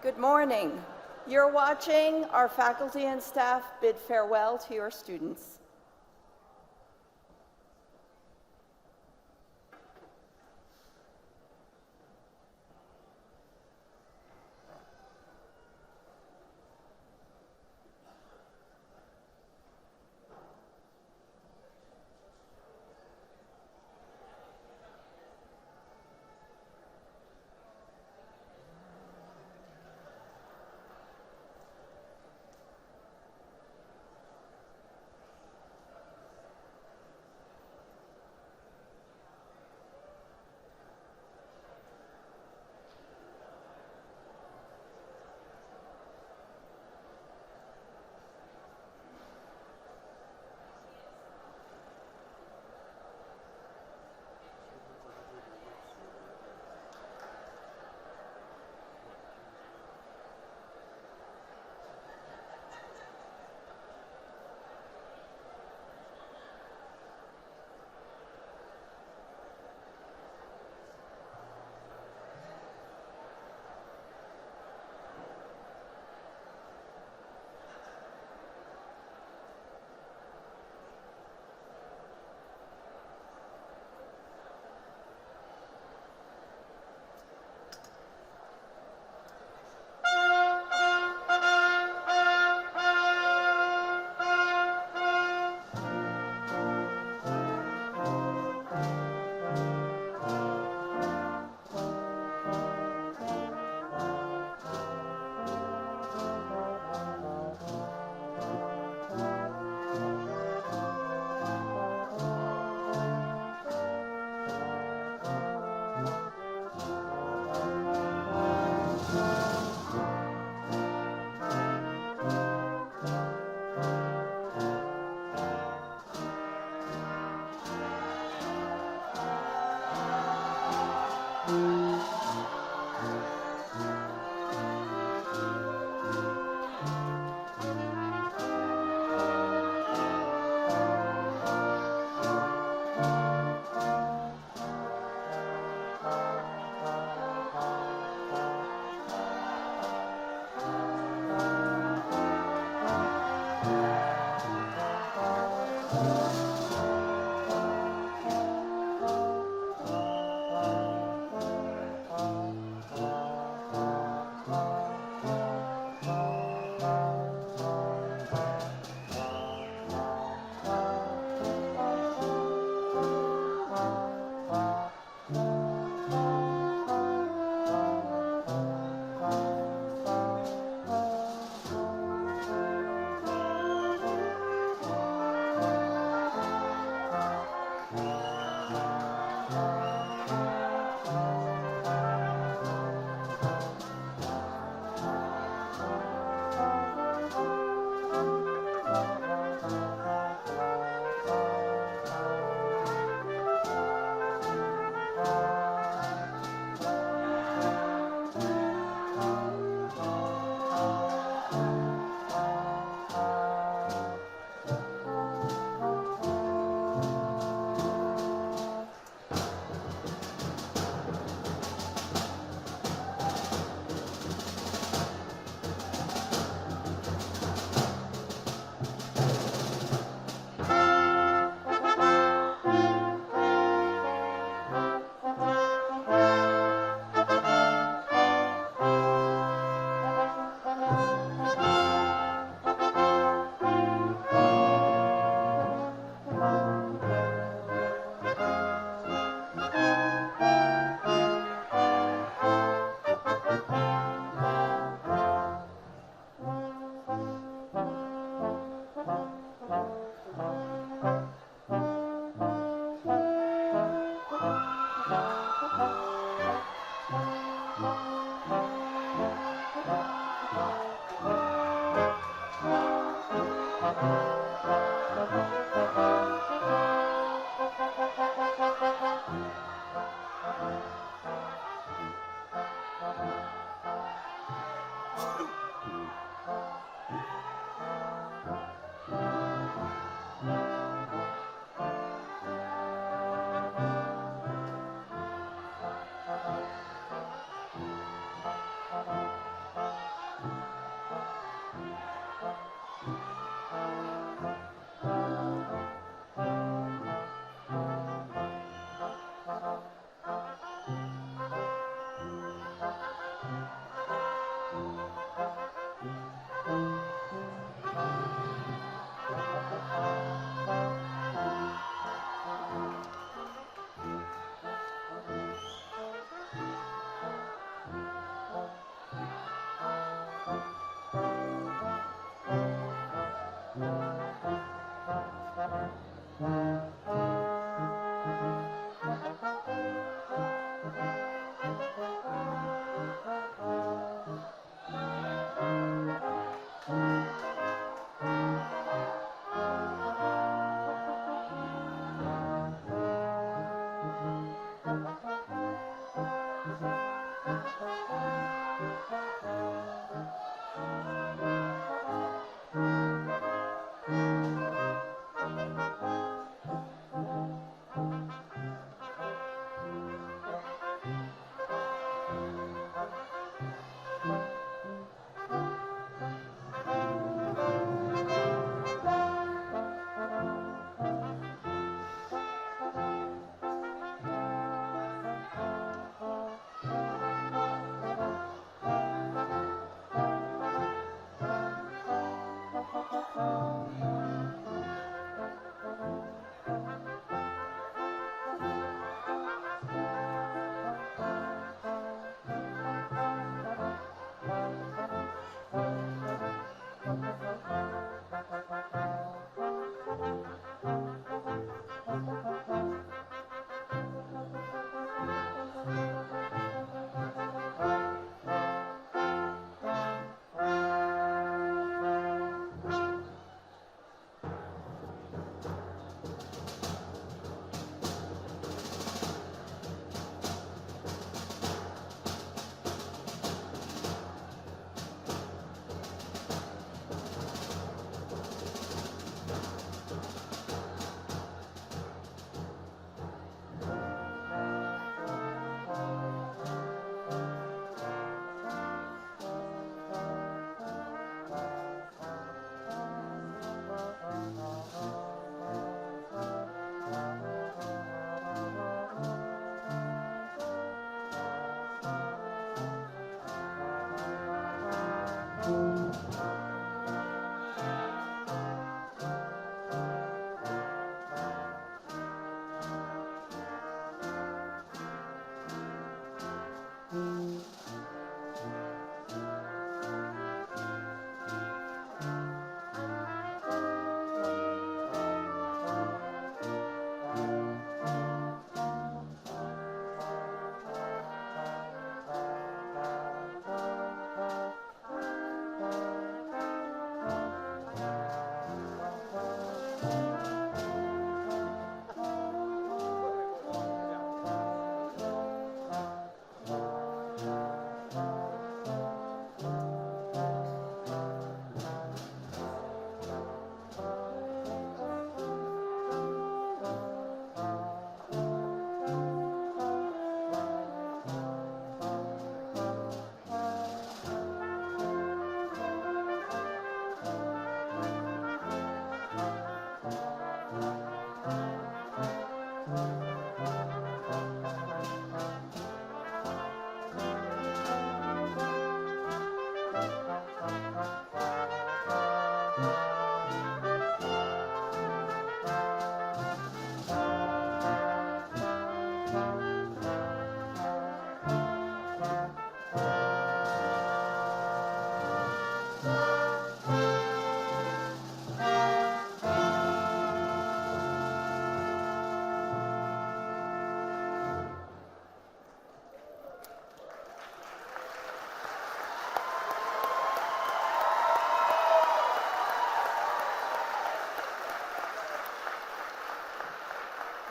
Good morning. You're watching our faculty and staff bid farewell to your students.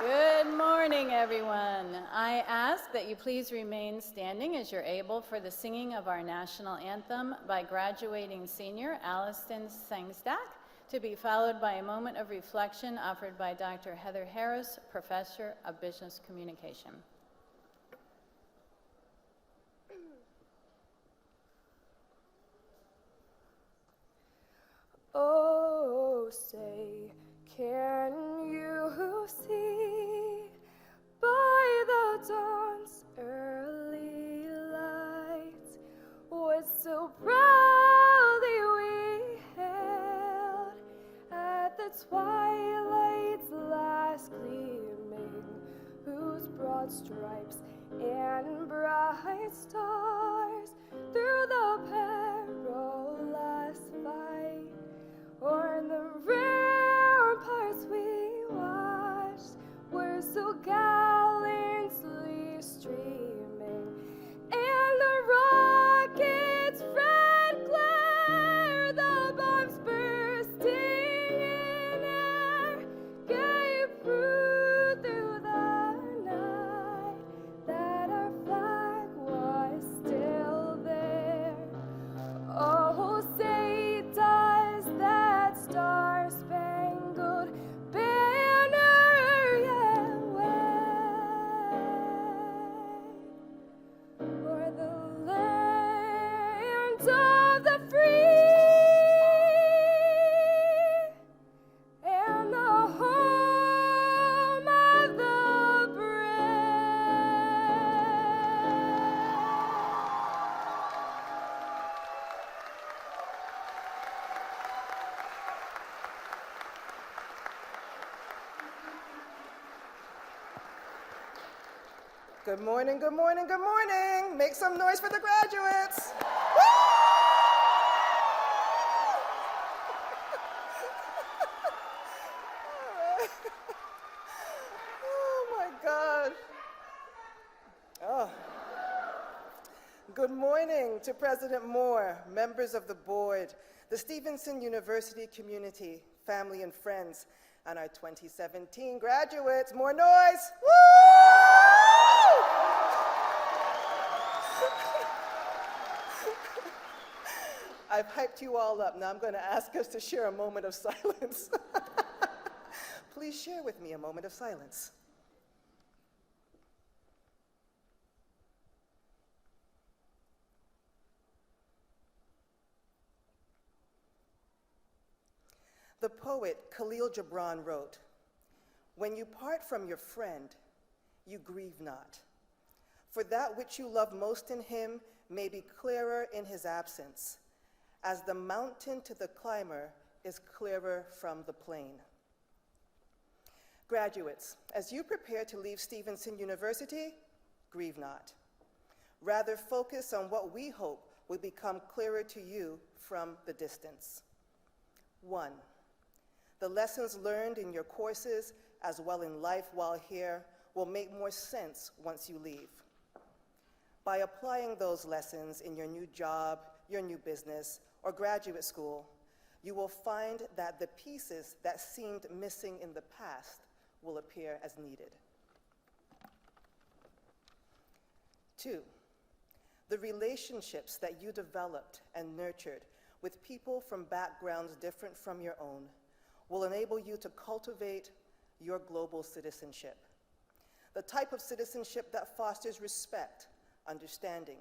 Good morning, everyone. I ask that you please remain standing as you're able for the singing of our national anthem by graduating senior Alliston Sengstack, to be followed by a moment of reflection offered by Dr. Heather Harris, Professor of Business Communication. Oh, say, can you see by the dawn's early light what so proudly we hailed at the twilight's last gleaming, whose broad stripes and bright stars through the perilous fight o'er the ramparts we watched were so gallantly streaming, and the rocket's red glare, the bombs bursting in air, gave proof through the night that our flag was of the free and the home of the brave. Good morning, good morning, good morning. Make some noise for the graduates. Oh my God. Oh. Good morning to President Moore, members of the board, the Stevenson University community, family and friends, and our 2017 graduates. More noise. Woo! I've hyped you all up. Now I'm going to ask us to share a moment of silence. Please share with me a moment of silence. The poet Khalil Gibran wrote, "When you part from your friend, you grieve not, for that which you love most in him may be clearer in his absence, as the mountain to the climber is clearer from the plain." Graduates, as you prepare to leave Stevenson University, grieve not. Rather, focus on what we hope will become clearer to you from the distance. 1, the lessons learned in your courses as well in life while here will make more sense once you leave. By applying those lessons in your new job, your new business, or graduate school, you will find that the pieces that seemed missing in the past will appear as needed. 2, the relationships that you developed and nurtured with people from backgrounds different from your own will enable you to cultivate your global citizenship. The type of citizenship that fosters respect, understanding,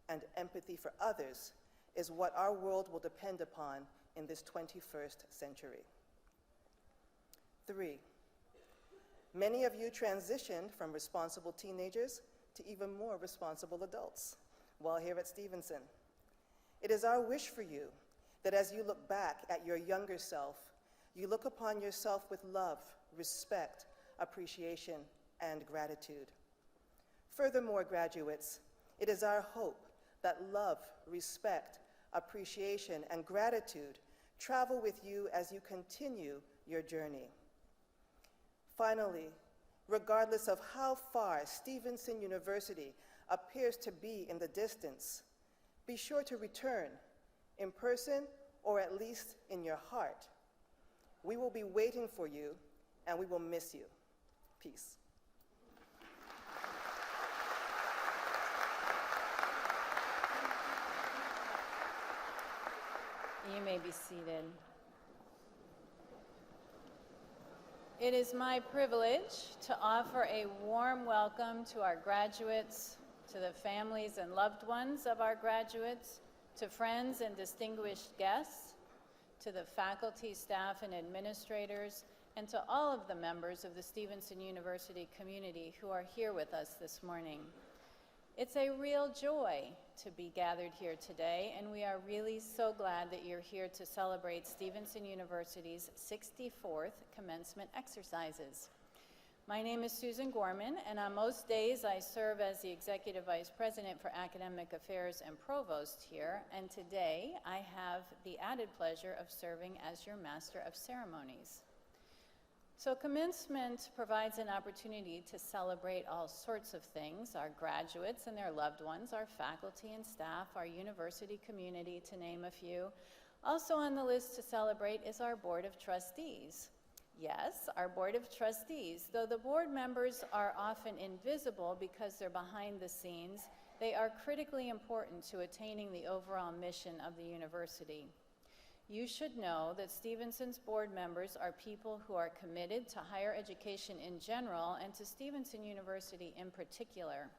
and empathy for others is what our world will depend upon in this 21st century. 3, many of you transitioned from responsible teenagers to even more responsible adults while here at Stevenson. It is our wish for you that as you look back at your younger self, you look upon yourself with love, respect, appreciation, and gratitude. Furthermore, graduates, it is our hope that love, respect, appreciation, and gratitude travel with you as you continue your journey. Finally, regardless of how far Stevenson University appears to be in the distance, be sure to return in person or at least in your heart. We will be waiting for you, and we will miss you. Peace. You may be seated. It is my privilege to offer a warm welcome to our graduates, to the families and loved ones of our graduates, to friends and distinguished guests, to the faculty, staff, and administrators, and to all of the members of the Stevenson University community who are here with us this morning. It's a real joy to be gathered here today, and we are really so glad that you're here to celebrate Stevenson University's 64th commencement exercises. My name is Susan Gorman, and on most days I serve as the Executive Vice President for Academic Affairs and Provost here, and today I have the added pleasure of serving as your Master of Ceremonies. So commencement provides an opportunity to celebrate all sorts of things: our graduates and their loved ones, our faculty and staff, our university community, to name a few. Also on the list to celebrate is our Board of Trustees. Yes, our Board of Trustees. Though the board members are often invisible because they're behind the scenes, they are critically important to attaining the overall mission of the university. You should know that Stevenson's board members are people who are committed to higher education in general and to Stevenson University in particular.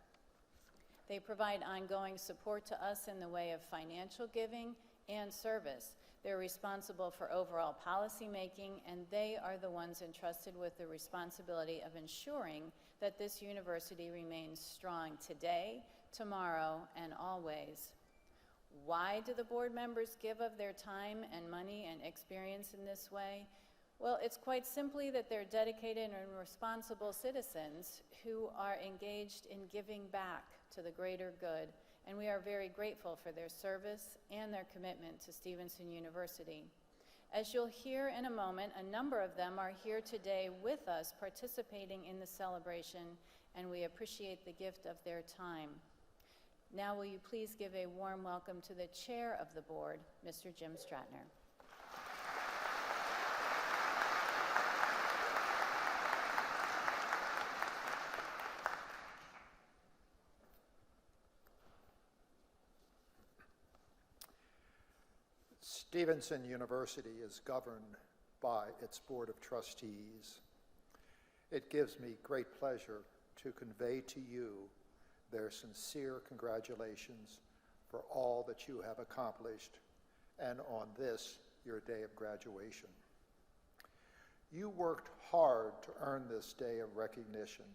They provide ongoing support to us in the way of financial giving, and service. They're responsible for overall policy making, and they are the ones entrusted with the responsibility of ensuring that this university remains strong today, tomorrow, and always. Why do the board members give of their time and money and experience in this way? Well, it's quite simply that they're dedicated and responsible citizens who are engaged in giving back to the greater good, and we are very grateful for their service and their commitment to Stevenson University. As you'll hear in a moment, a number of them are here today with us participating in the celebration, and we appreciate the gift of their time. Now will you please give a warm welcome to the chair of the board, Mr. Jim Stratner. Stevenson University is governed by its Board of Trustees. It gives me great pleasure to convey to you their sincere congratulations for all that you have accomplished and on this, your day of graduation. You worked hard to earn this day of recognition,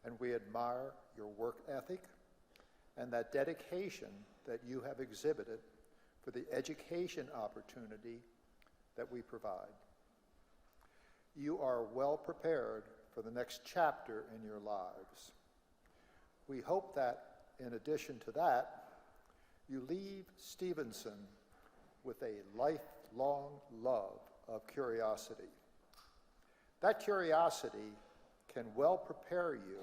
and we admire your work ethic and that dedication that you have exhibited for the education opportunity that we provide. You are well prepared for the next chapter in your lives. We hope that, in addition to that, you leave Stevenson with a lifelong love of curiosity. That curiosity can well prepare you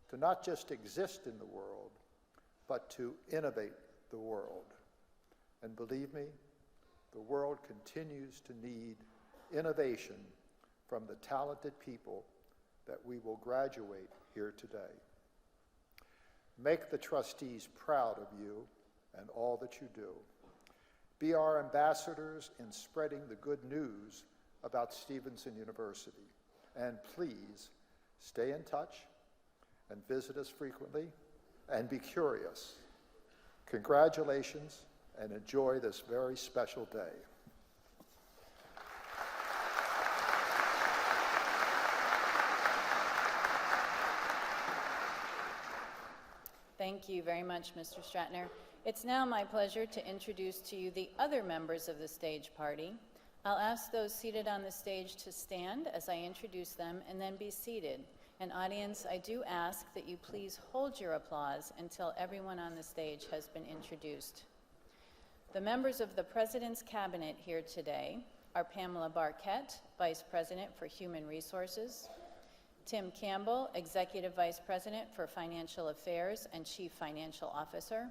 to not just exist in the world, but to innovate the world. And believe me, the world continues to need innovation from the talented people that we will graduate here today. Make the trustees proud of you and all that you do. Be our ambassadors in spreading the good news about Stevenson University. And please stay in touch and visit us frequently and be curious. Congratulations and enjoy this very special day. Thank you very much, Mr. Stratner. It's now my pleasure to introduce to you the other members of the stage party. I'll ask those seated on the stage to stand as I introduce them and then be seated. And audience, I do ask that you please hold your applause until everyone on the stage has been introduced. The members of the President's Cabinet here today are Pamela Barquette, Vice President for Human Resources, Tim Campbell, Executive Vice President for Financial Affairs and Chief Financial Officer,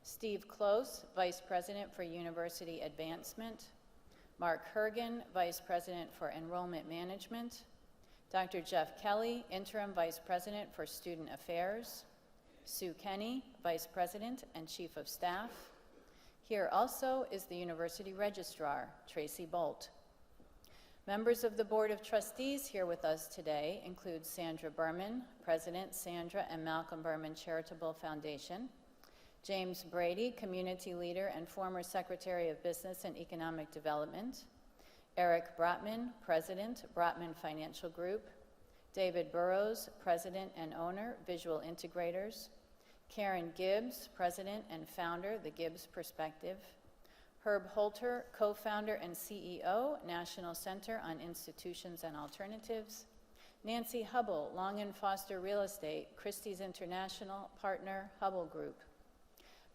Steve Close, Vice President for University Advancement, Mark Hergen, Vice President for Enrollment Management, Dr. Jeff Kelly, Interim Vice President for Student Affairs, Sue Kenny, Vice President and Chief of Staff. Here also is the University Registrar, Tracy Bolt. Members of the Board of Trustees here with us today include Sandra Berman, President, Sandra and Malcolm Berman Charitable Foundation, James Brady, Community Leader and former Secretary of Business and Economic Development, Eric Brotman, President, Brotman Financial Group, David Burrows, President and Owner, Visual Integrators, Karen Gibbs, President and Founder, The Gibbs Perspective, Herb Holter, Co-Founder and CEO, National Center on Institutions and Alternatives, Nancy Hubble, Long & Foster Real Estate, Christie's International Partner, Hubble Group,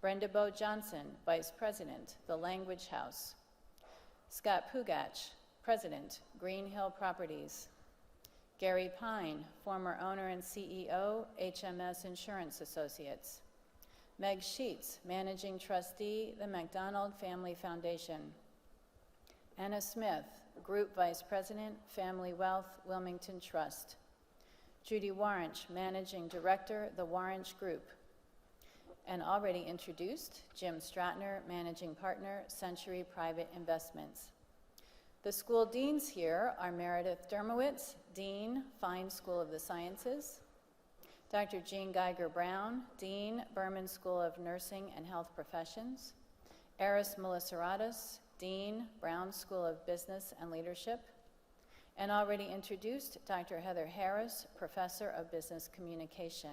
Brenda Bo Johnson, Vice President, The Language House, Scott Pugach, President, Green Hill Properties, Gary Pine, former owner and CEO, HMS Insurance Associates, Meg Sheets, Managing Trustee, the McDonald Family Foundation, Anna Smith, Group Vice President, Family Wealth, Wilmington Trust, Judy Warrench, Managing Director, the Warrench Group, and already introduced, Jim Stratner, Managing Partner, Century Private Investments. The school deans here are Meredith Dermowitz, Dean, Fine School of the Sciences, Dr. Jean Geiger Brown, Dean, Berman School of Nursing and Health Professions, Eris Melissaratos, Dean, Brown School of Business and Leadership, and already introduced Dr. Heather Harris, Professor of Business Communication.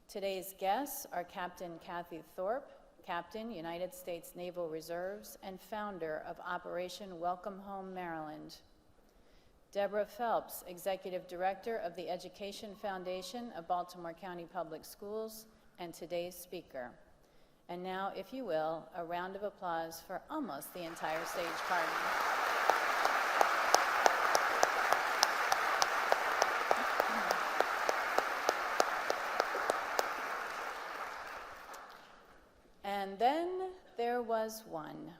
Today's guests are Captain Kathy Thorpe, Captain, United States Naval Reserves, and founder of Operation Welcome Home, Maryland. Deborah Phelps, Executive Director of the Education Foundation of Baltimore County Public Schools, and today's speaker. And now, if you will, a round of applause for almost the entire stage party. And then there was one.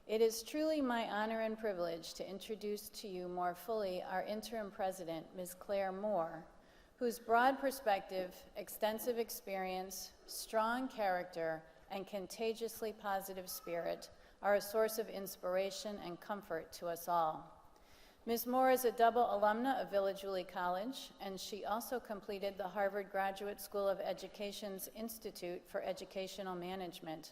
It is truly my honor and privilege to introduce to you more fully our interim president, Ms. Claire Moore, whose broad perspective, extensive experience, strong character, and contagiously positive spirit are a source of inspiration and comfort to us all. Ms. Moore is a double alumna of Village Woolley College, and she also completed the Harvard Graduate School of Education's Institute for Educational Management.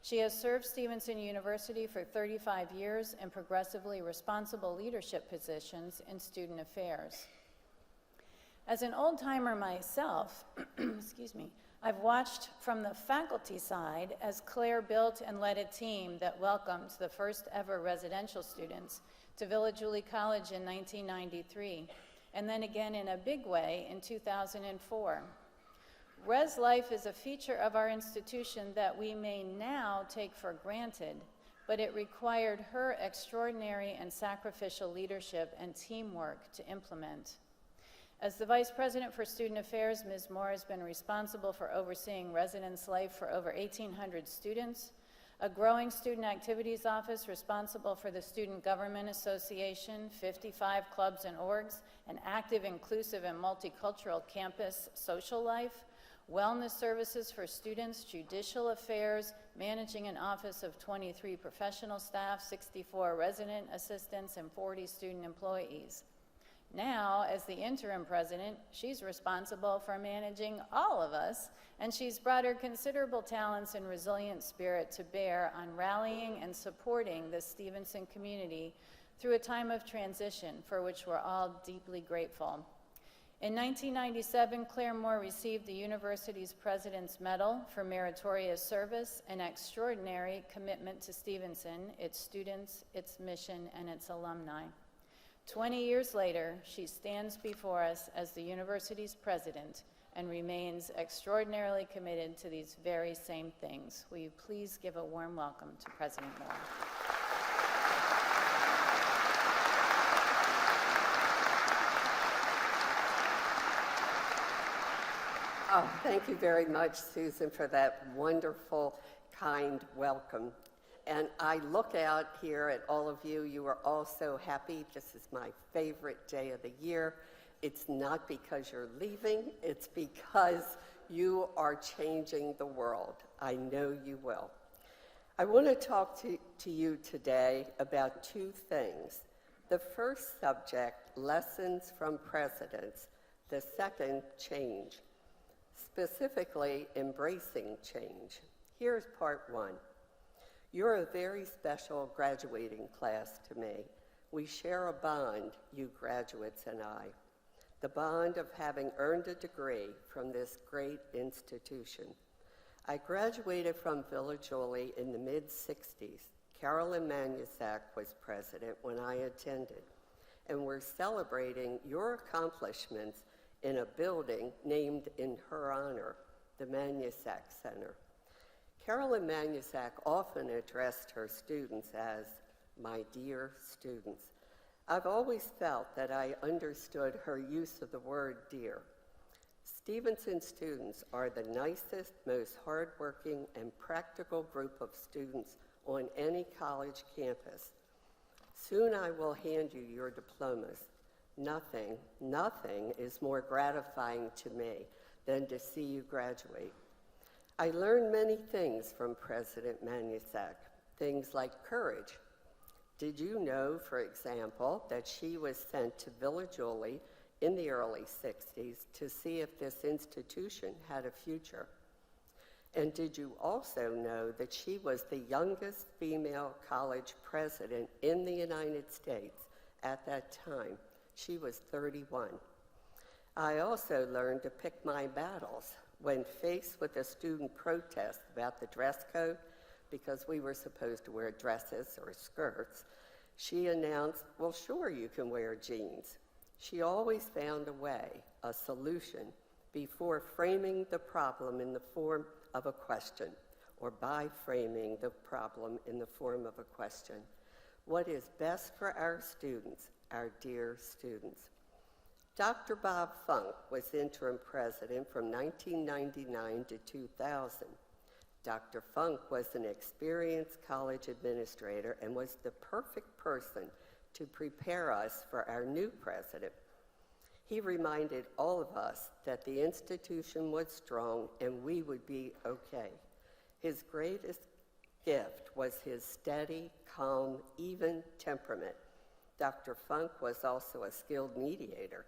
She has served Stevenson University for 35 years in progressively responsible leadership positions in student affairs. As an old-timer myself, excuse me, I've watched from the faculty side as Claire built and led a team that welcomed the first ever residential students to Village Woolley College in 1993, and then again in a big way in 2004. Res Life is a feature of our institution that we may now take for granted, but it required her extraordinary and sacrificial leadership and teamwork to implement. As the Vice President for Student Affairs, Ms. Moore has been responsible for overseeing residence life for over 1,800 students, a growing student activities office responsible for the Student Government Association, 55 clubs and orgs, an active, inclusive, and multicultural campus social life, wellness services for students, judicial affairs, managing an office of 23 professional staff, 64 resident assistants, and 40 student employees. Now, as the interim president, she's responsible for managing all of us, and she's brought her considerable talents and resilient spirit to bear on rallying and supporting the Stevenson community through a time of transition for which we're all deeply grateful. In 1997, Claire Moore received the university's President's Medal for meritorious service and extraordinary commitment to Stevenson, its students, its mission, and its alumni. 20 years later, she stands before us as the university's president and remains extraordinarily committed to these very same things. Will you please give a warm welcome to President Moore? Oh, thank you very much, Susan, for that wonderful, kind welcome. And I look out here at all of you. You are all so happy. This is my favorite day of the year. It's not because you're leaving. It's because you are changing the world. I know you will. I want to talk to you today about two things. The first subject, lessons from presidents. The second, change. Specifically, embracing change. Here's part one. You're a very special graduating class to me. We share a bond, you graduates and I. The bond of having earned a degree from this great institution. I graduated from Village Woolley in the mid-60s. Carolyn Manusak was president when I attended, and we're celebrating your accomplishments in a building named in her honor, the Manusak Center. Carolyn Manusak often addressed her students as, "my dear students." I've always felt that I understood her use of the word dear. Stevenson students are the nicest, most hardworking, and practical group of students on any college campus. Soon I will hand you your diplomas. Nothing is more gratifying to me than to see you graduate. I learned many things from President Manusak, things like courage. Did you know, for example, that she was sent to Village Woolley in the early 60s to see if this institution had a future? And did you also know that she was the youngest female college president in the United States at that time? She was 31. I also learned to pick my battles when faced with a student protest about the dress code, because we were supposed to wear dresses or skirts. She announced, well, sure, you can wear jeans. She always found a way, a solution, before framing the problem in the form of a question, or by framing the problem in the form of a question. What is best for our students, our dear students? Dr. Bob Funk was interim president from 1999 to 2000. Dr. Funk was an experienced college administrator and was the perfect person to prepare us for our new president. He reminded all of us that the institution was strong and we would be okay. His greatest gift was his steady, calm, even temperament. Dr. Funk was also a skilled mediator.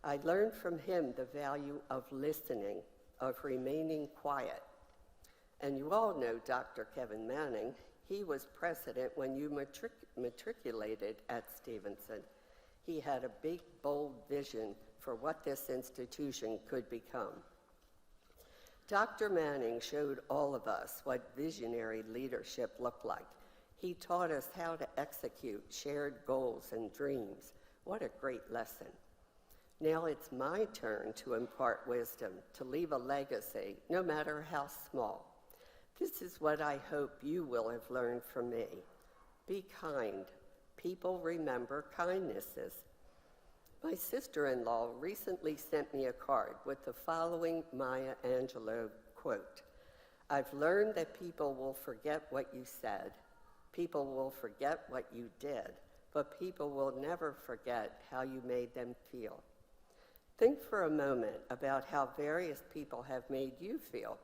I learned from him the value of listening, of remaining quiet. And you all know Dr. Kevin Manning. He was president when you matriculated at Stevenson. He had a big, bold vision for what this institution could become. Dr. Manning showed all of us what visionary leadership looked like. He taught us how to execute shared goals and dreams. What a great lesson. Now it's my turn to impart wisdom, to leave a legacy, no matter how small. This is what I hope you will have learned from me. Be kind. People remember kindnesses. My sister-in-law recently sent me a card with the following Maya Angelou quote. I've learned that people will forget what you said. People will forget what you did, but people will never forget how you made them feel. Think for a moment about how various people have made you feel.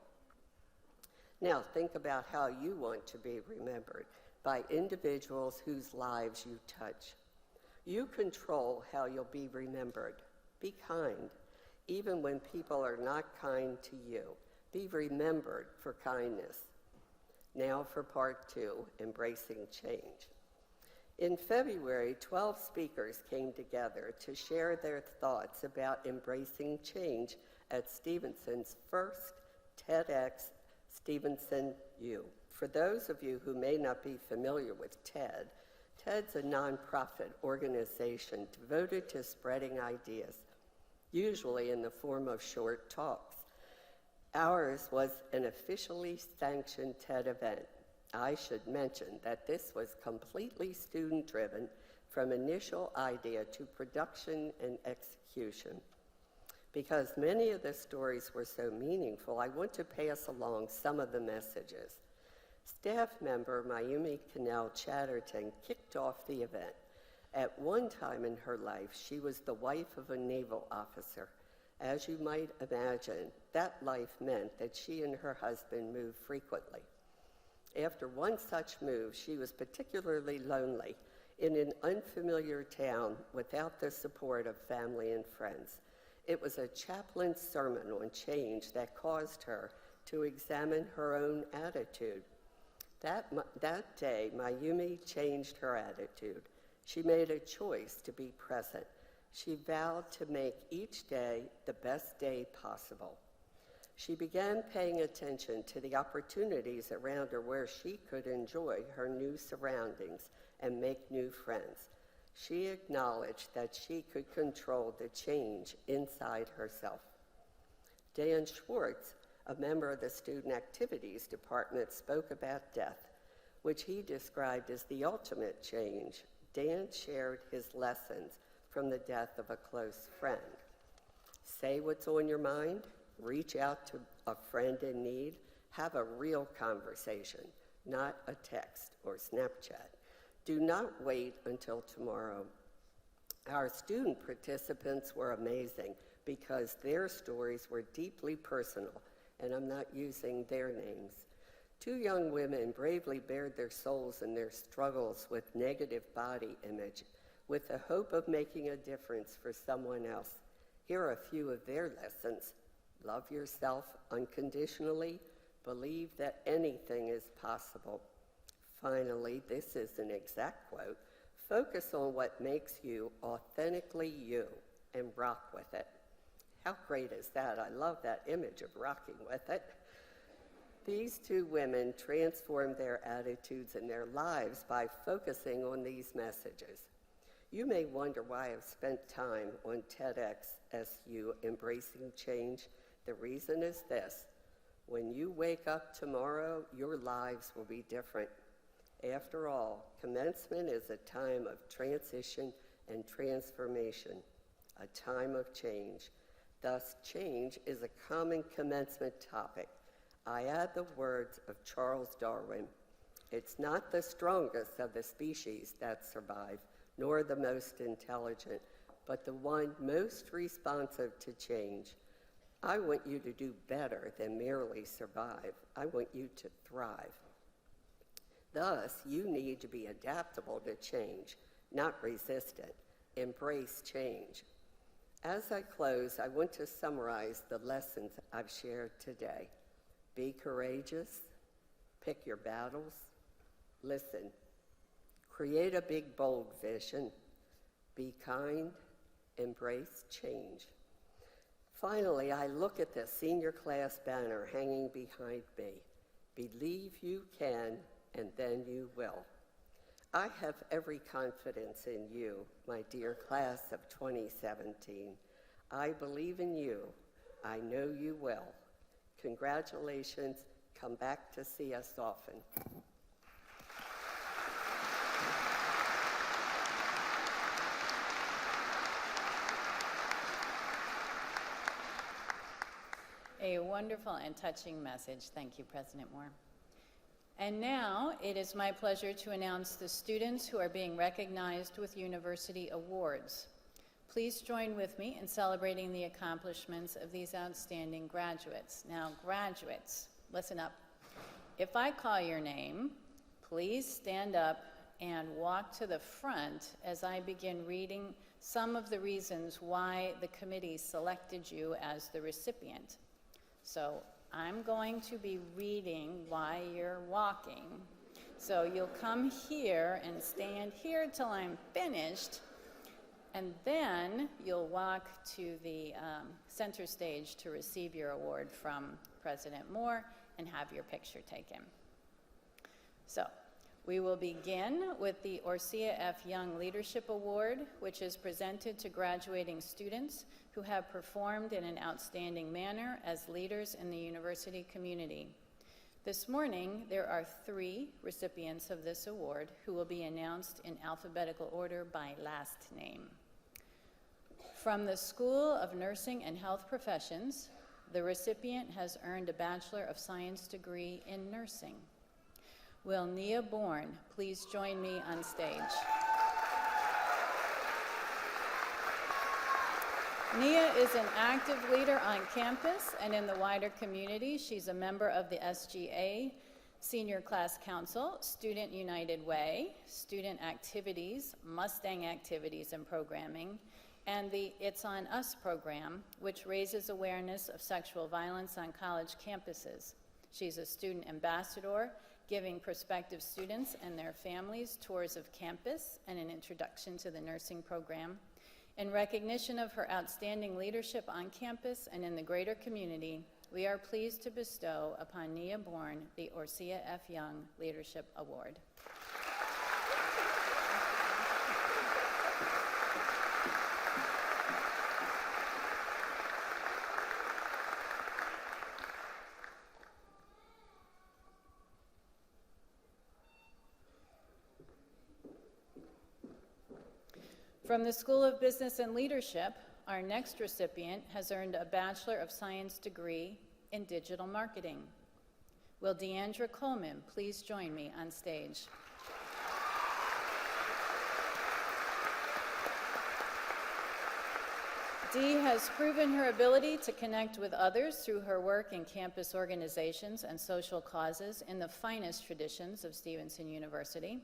Now think about how you want to be remembered by individuals whose lives you touch. You control how you'll be remembered. Be kind, even when people are not kind to you. Be remembered for kindness. Now for part 2, embracing change. In February, 12 speakers came together to share their thoughts about embracing change at Stevenson's first TEDx Stevenson U. For those of you who may not be familiar with TED, TED's a nonprofit organization devoted to spreading ideas, usually in the form of short talks. Ours was an officially sanctioned TED event. I should mention that this was completely student-driven from initial idea to production and execution. Because many of the stories were so meaningful, I want to pass along some of the messages. Staff member Mayumi Canal Chatterton kicked off the event. At one time in her life, she was the wife of a naval officer. As you might imagine, that life meant that she and her husband moved frequently. After one such move, she was particularly lonely in an unfamiliar town without the support of family and friends. It was a chaplain's sermon on change that caused her to examine her own attitude. That day, Mayumi changed her attitude. She made a choice to be present. She vowed to make each day the best day possible. She began paying attention to the opportunities around her where she could enjoy her new surroundings and make new friends. She acknowledged that she could control the change inside herself. Dan Schwartz, a member of the Student Activities Department, spoke about death, which he described as the ultimate change. Dan shared his lessons from the death of a close friend. Say what's on your mind, reach out to a friend in need, have a real conversation, not a text or Snapchat. Do not wait until tomorrow. Our student participants were amazing because their stories were deeply personal, and I'm not using their names. 2 young women bravely bared their souls in their struggles with negative body image, with the hope of making a difference for someone else. Here are a few of their lessons. Love yourself unconditionally, Believe that anything is possible. Finally, this is an exact quote. Focus on what makes you authentically you and rock with it. How great is that? I love that image of rocking with it. These two women transformed their attitudes and their lives by focusing on these messages. You may wonder why I've spent time on TEDxSU embracing change. The reason is this: when you wake up tomorrow, your lives will be different. After all, commencement is a time of transition and transformation, a time of change. Thus, change is a common commencement topic. I add the words of Charles Darwin: it's not the strongest of the species that survive, nor the most intelligent, but the one most responsive to change. I want you to do better than merely survive. I want you to thrive. Thus, you need to be adaptable to change, not resist it. Embrace change. As I close, I want to summarize the lessons I've shared today. Be courageous. Pick your battles. Listen. Create a big, bold vision. Be kind. Embrace change. Finally, I look at the senior class banner hanging behind me. Believe you can, and then you will. I have every confidence in you, my dear class of 2017. I believe in you. I know you will. Congratulations. Come back to see us often. A wonderful and touching message. Thank you, President Moore. And now it is my pleasure to announce the students who are being recognized with university awards. Please join with me in celebrating the accomplishments of these outstanding graduates. Now, graduates, listen up. If I call your name, please stand up and walk to the front as I begin reading some of the reasons why the committee selected you as the recipient. So I'm going to be reading while you're walking. So you'll come here and stand here till I'm finished, and then you'll walk to the center stage to receive your award from President Moore and have your picture taken. So we will begin with the Orsia F. Young Leadership Award, which is presented to graduating students who have performed in an outstanding manner as leaders in the university community. This morning, there are 3 recipients of this award who will be announced in alphabetical order by last name. From the School of Nursing and Health Professions, the recipient has earned a Bachelor of Science degree in nursing. Will Nia Bourne please join me on stage? Nia is an active leader on campus and in the wider community. She's a member of the SGA Senior Class Council, Student United Way, Student Activities, Mustang Activities and Programming, and the It's On Us program, which raises awareness of sexual violence on college campuses. She's a student ambassador, giving prospective students and their families tours of campus and an introduction to the nursing program. In recognition of her outstanding leadership on campus and in the greater community, we are pleased to bestow upon Nia Bourne the Orsia F. Young Leadership Award. From the School of Business and Leadership, our next recipient has earned a Bachelor of Science degree in Digital Marketing. Will Deandra Coleman please join me on stage? Dee has proven her ability to connect with others through her work in campus organizations and social causes in the finest traditions of Stevenson University.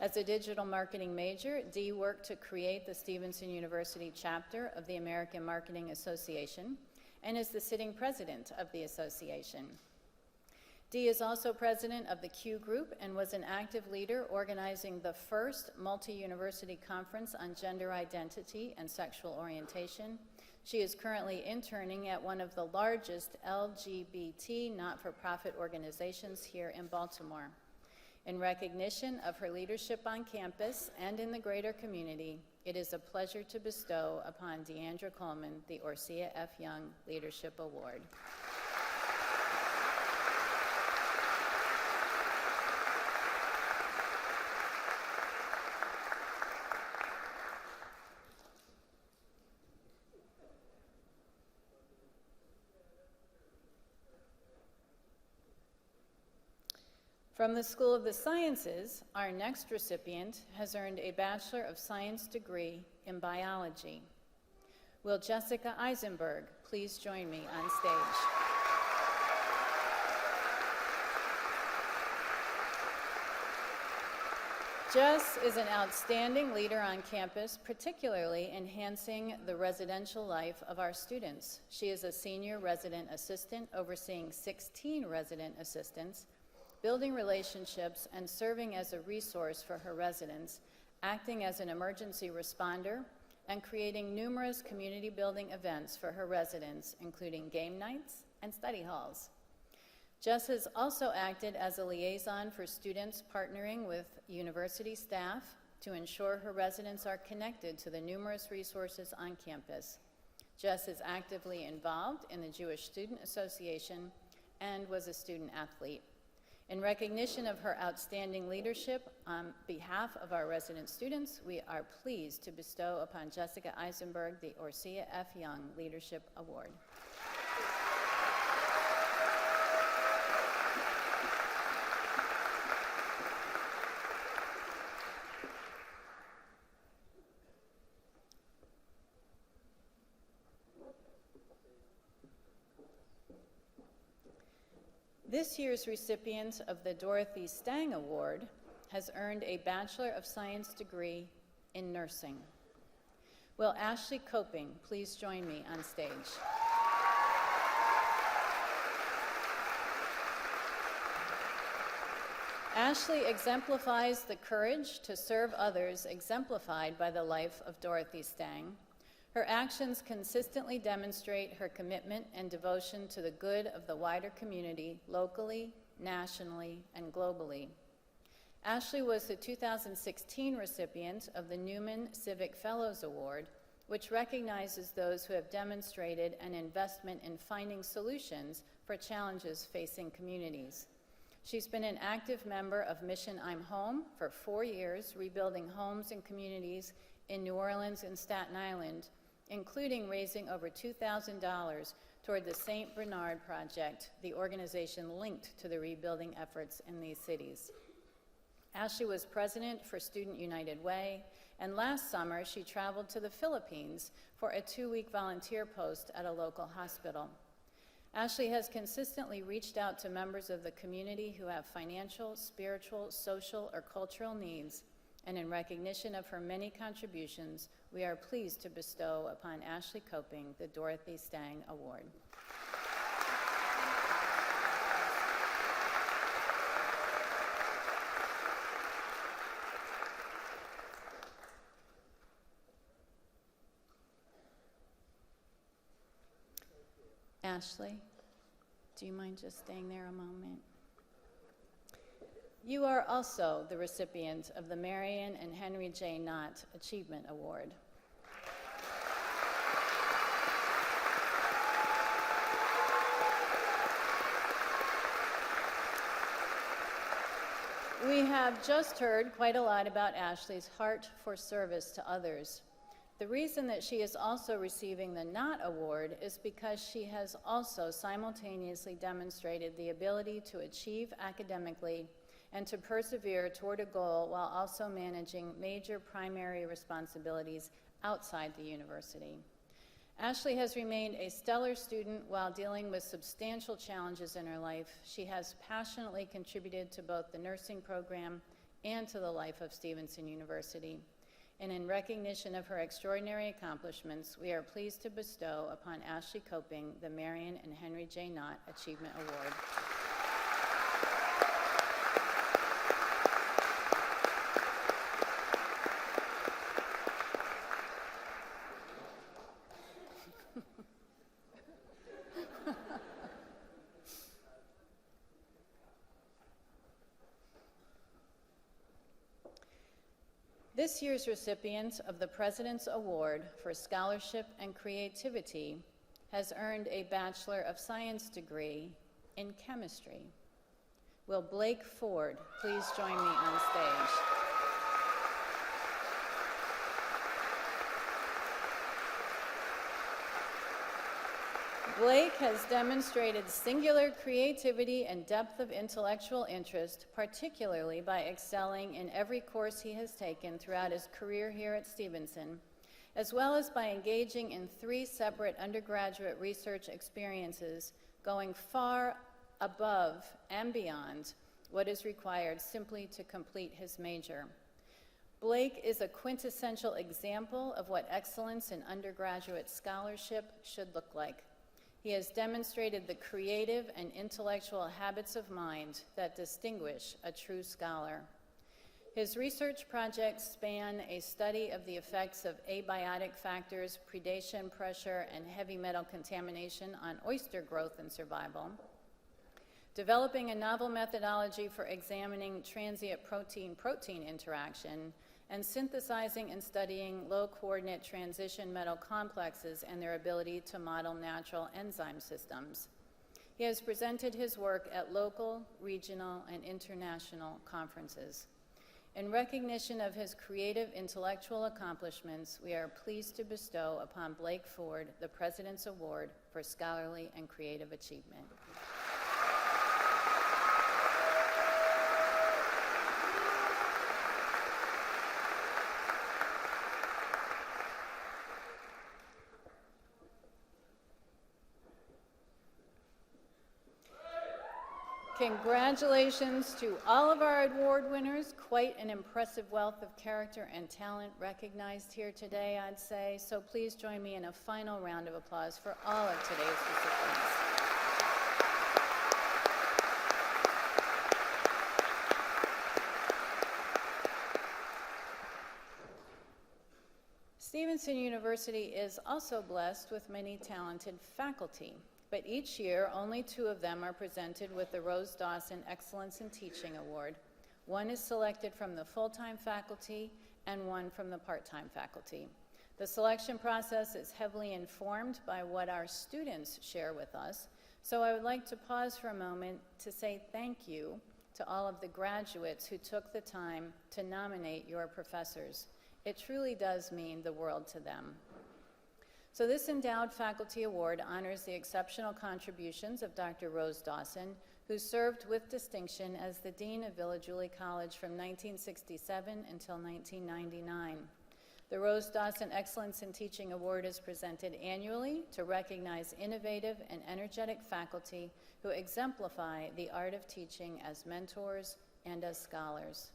As a digital marketing major, Dee worked to create the Stevenson University chapter of the American Marketing Association and is the sitting president of the association. Dee is also president of the Q Group and was an active leader organizing the first multi-university conference on gender identity and sexual orientation. She is currently interning at one of the largest LGBT not-for-profit organizations here in Baltimore. In recognition of her leadership on campus and in the greater community, it is a pleasure to bestow upon Deandra Coleman the Orsia F. Young Leadership Award. From the School of the Sciences, our next recipient has earned a Bachelor of Science degree in biology. Will Jessica Eisenberg please join me on stage? Jess is an outstanding leader on campus, particularly enhancing the residential life of our students. She is a senior resident assistant overseeing 16 resident assistants, building relationships and serving as a resource for her residents, acting as an emergency responder, and creating numerous community building events for her residents, including game nights and study halls. Jess has also acted as a liaison for students partnering with university staff to ensure her residents are connected to the numerous resources on campus. Jess is actively involved in the Jewish Student Association and was a student athlete. In recognition of her outstanding leadership on behalf of our resident students, we are pleased to bestow upon Jessica Eisenberg the Orsia F. Young Leadership Award. This year's recipient of the Dorothy Stang Award has earned a Bachelor of Science degree in nursing. Will Ashley Coping please join me on stage? Ashley exemplifies the courage to serve others exemplified by the life of Dorothy Stang. Her actions consistently demonstrate her commitment and devotion to the good of the wider community, locally, nationally, and globally. Ashley was the 2016 recipient of the Newman Civic Fellows Award, which recognizes those who have demonstrated an investment in finding solutions for challenges facing communities. She's been an active member of Mission I'm Home for 4 years, rebuilding homes and communities in New Orleans and Staten Island, including raising over $2,000 toward the St. Bernard Project, the organization linked to the rebuilding efforts in these cities. Ashley was president for Student United Way, and last summer she traveled to the Philippines for a 2-week volunteer post at a local hospital. Ashley has consistently reached out to members of the community who have financial, spiritual, social, or cultural needs, and in recognition of her many contributions, we are pleased to bestow upon Ashley Coping the Dorothy Stang Award. Ashley, do you mind just staying there a moment? You are also the recipient of the Marion and Henry J. Knott Achievement Award. We have just heard quite a lot about Ashley's heart for service to others. The reason that she is also receiving the Knott Award is because she has also simultaneously demonstrated the ability to achieve academically and to persevere toward a goal while also managing major primary responsibilities outside the university. Ashley has remained a stellar student while dealing with substantial challenges in her life. She has passionately contributed to both the nursing program and to the life of Stevenson University. And in recognition of her extraordinary accomplishments, we are pleased to bestow upon Ashley Coping the Marion and Henry J. Knott Achievement Award. This year's recipient of the President's Award for Scholarship and Creativity has earned a Bachelor of Science degree in chemistry. Will Blake Ford please join me on stage? Blake has demonstrated singular creativity and depth of intellectual interest, particularly by excelling in every course he has taken throughout his career here at Stevenson, as well as by engaging in 3 separate undergraduate research experiences, going far above and beyond what is required simply to complete his major. Blake is a quintessential example of what excellence in undergraduate scholarship should look like. He has demonstrated the creative and intellectual habits of mind that distinguish a true scholar. His research projects span a study of the effects of abiotic factors, predation pressure, and heavy metal contamination on oyster growth and survival, developing a novel methodology for examining transient protein-protein interaction, and synthesizing and studying low-coordinate transition metal complexes and their ability to model natural enzyme systems. He has presented his work at local, regional, and international conferences. In recognition of his creative intellectual accomplishments, we are pleased to bestow upon Blake Ford the President's Award for Scholarly and Creative Achievement. Congratulations to all of our award winners. Quite an impressive wealth of character and talent recognized here today, I'd say. So please join me in a final round of applause for all of today's recipients. Stevenson University is also blessed with many talented faculty. But each year, only 2 of them are presented with the Rose Dawson Excellence in Teaching Award. One is selected from the full-time faculty and one from the part-time faculty. The selection process is heavily informed by what our students share with us, so I would like to pause for a moment to say thank you to all of the graduates who took the time to nominate your professors. It truly does mean the world to them. So this Endowed Faculty Award honors the exceptional contributions of Dr. Rose Dawson, who served with distinction as the Dean of Village Uli College from 1967 until 1999. The Rose Dawson Excellence in Teaching Award is presented annually to recognize innovative and energetic faculty who exemplify the art of teaching as mentors and as scholars.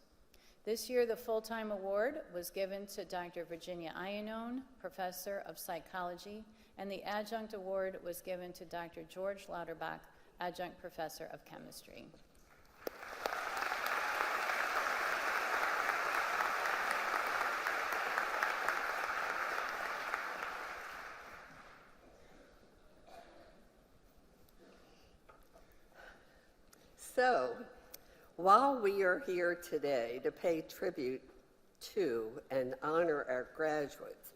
This year, the full-time award was given to Dr. Virginia Iannone, Professor of Psychology, and the adjunct award was given to Dr. George Lauterbach, Adjunct Professor of Chemistry. So, while we are here today to pay tribute to and honor our graduates,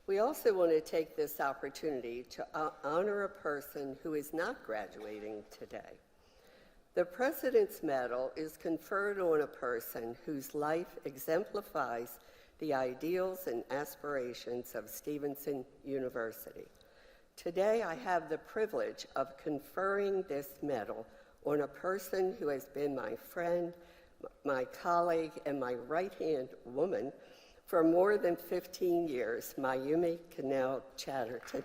we also want to take this opportunity to honor a person who is not graduating today. The President's Medal is conferred on a person whose life exemplifies the ideals and aspirations of Stevenson University. Today, I have the privilege of conferring this medal on a person who has been my friend, my colleague, and my right-hand woman for more than 15 years, Mayumi Canal Chatterton.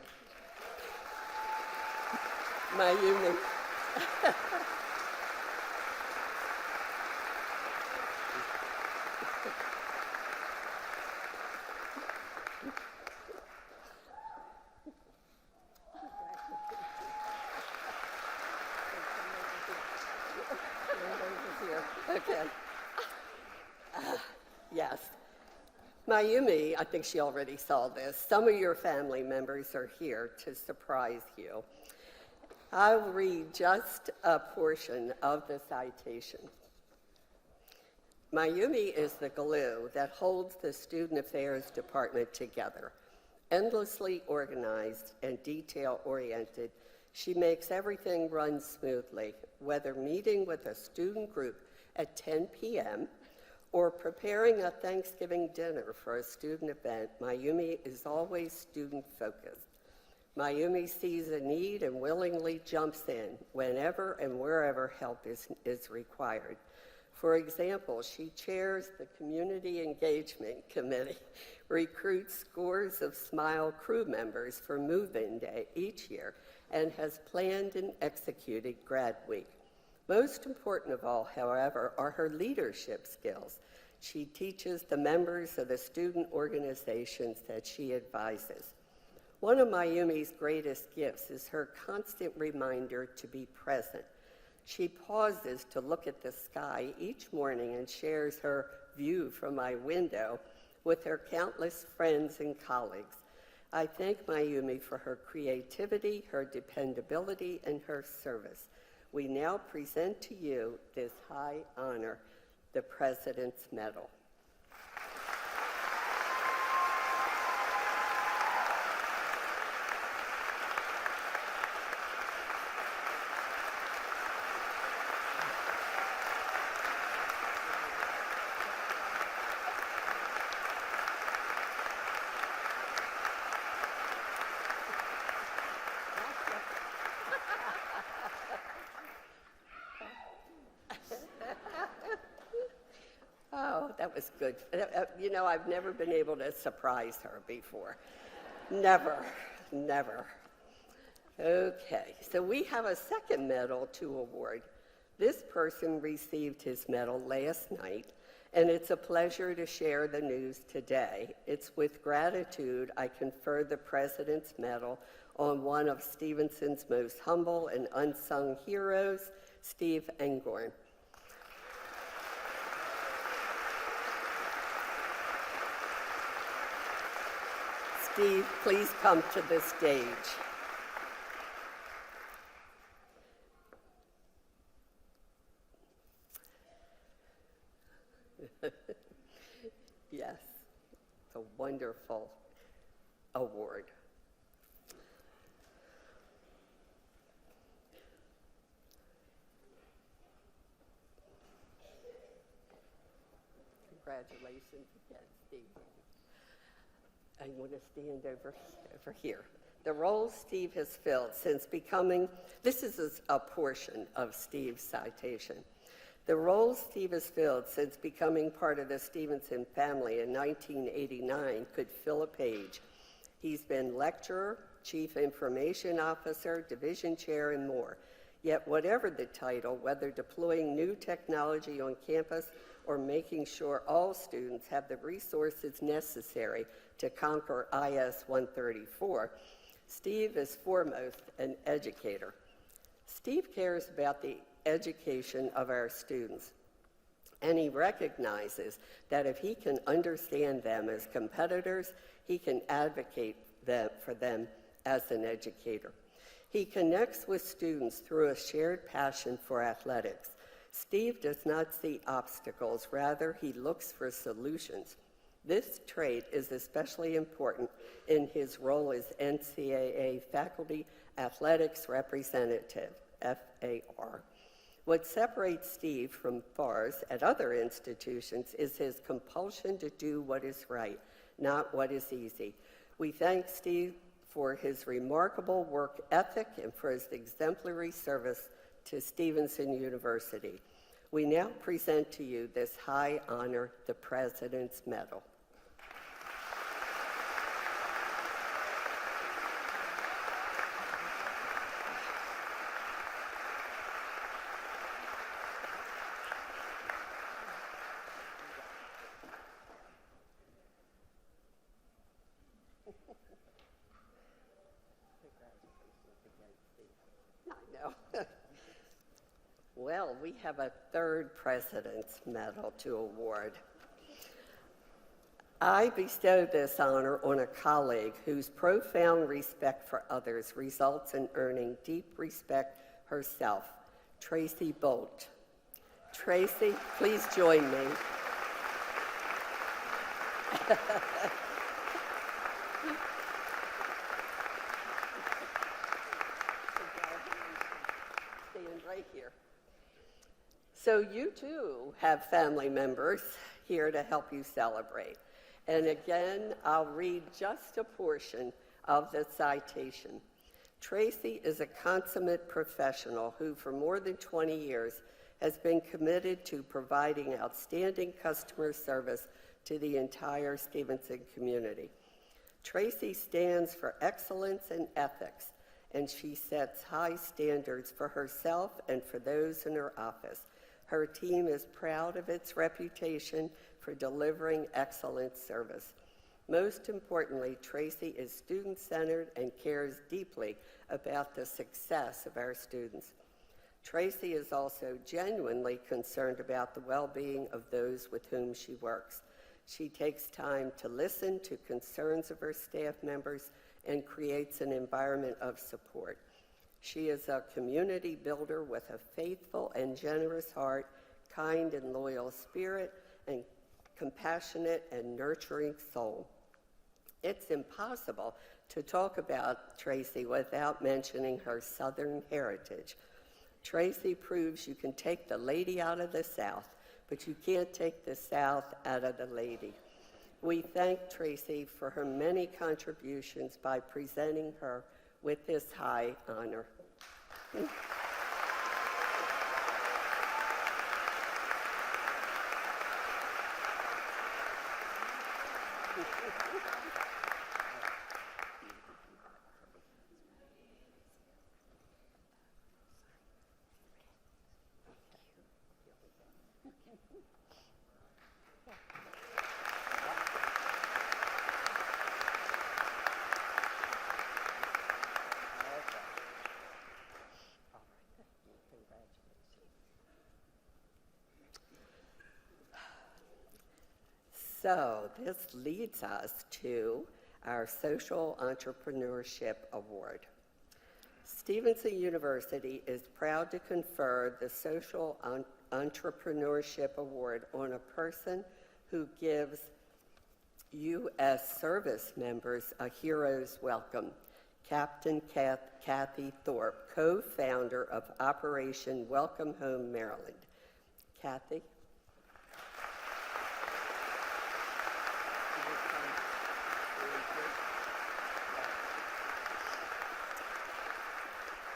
Mayumi. Okay. Yes. Mayumi, I think she already saw this. Some of your family members are here to surprise you. I'll read just a portion of the citation. Mayumi is the glue that holds the Student Affairs Department together. Endlessly organized and detail-oriented, she makes everything run smoothly, whether meeting with a student group at 10 p.m. or preparing a Thanksgiving dinner for a student event. Mayumi is always student-focused. Mayumi sees a need and willingly jumps in whenever and wherever help is required. For example, she chairs the Community Engagement Committee, recruits scores of SMILE crew members for Move-In Day each year, and has planned and executed Grad Week. Most important of all, however, are her leadership skills. She teaches the members of the student organizations that she advises. One of Mayumi's greatest gifts is her constant reminder to be present. She pauses to look at the sky each morning and shares her view from my window with her countless friends and colleagues. I thank Mayumi for her creativity, her dependability, and her service. We now present to you this high honor, the President's Medal. Oh, that was good. You know, I've never been able to surprise her before. Never, never. Okay, so we have a second medal to award. This person received his medal last night, and it's a pleasure to share the news today. It's with gratitude I confer the President's Medal on one of Stevenson's most humble and unsung heroes, Steve Engorn. Steve, please come to the stage. Yes, it's a wonderful award. Congratulations again, Steve. I want to stand over here. The role Steve has filled since becoming, this is a portion of Steve's citation. The role Steve has filled since becoming part of the Stevenson family in 1989 could fill a page. He's been lecturer, chief information officer, division chair, and more. Yet whatever the title, whether deploying new technology on campus or making sure all students have the resources necessary to conquer IS 134, Steve is foremost an educator. Steve cares about the education of our students, and he recognizes that if he can understand them as competitors, he can advocate for them as an educator. He connects with students through a shared passion for athletics. Steve does not see obstacles, rather he looks for solutions. This trait is especially important in his role as NCAA Faculty Athletics Representative, FAR. What separates Steve from FARs at other institutions is his compulsion to do what is right, not what is easy. We thank Steve for his remarkable work ethic and for his exemplary service to Stevenson University. We now present to you this high honor, the President's Medal. Well, we have a third President's Medal to award. I bestow this honor on a colleague whose profound respect for others results in earning deep respect herself, Tracy Bolt. Tracy, please join me Stand right here. So you too have family members here to help you celebrate. And again, I'll read just a portion of the citation. Tracy is a consummate professional who, for more than 20 years, has been committed to providing outstanding customer service to the entire Stevenson community. Tracy stands for excellence and ethics, and she sets high standards for herself and for those in her office. Her team is proud of its reputation for delivering excellent service. Most importantly, Tracy is student-centered and cares deeply about the success of our students. Tracy is also genuinely concerned about the well-being of those with whom she works. She takes time to listen to concerns of her staff members and creates an environment of support. She is a community builder with a faithful and generous heart, kind and loyal spirit, and compassionate and nurturing soul. It's impossible to talk about Tracy without mentioning her Southern heritage. Tracy proves you can take the lady out of the South, but you can't take the South out of the lady. We thank Tracy for her many contributions by presenting her with this high honor. So this leads us to our Social Entrepreneurship Award. Stevenson University is proud to confer the Social Entrepreneurship Award on a person who gives U.S. service members a hero's welcome. Captain Kathy Thorpe, co-founder of Operation Welcome Home Maryland. Kathy?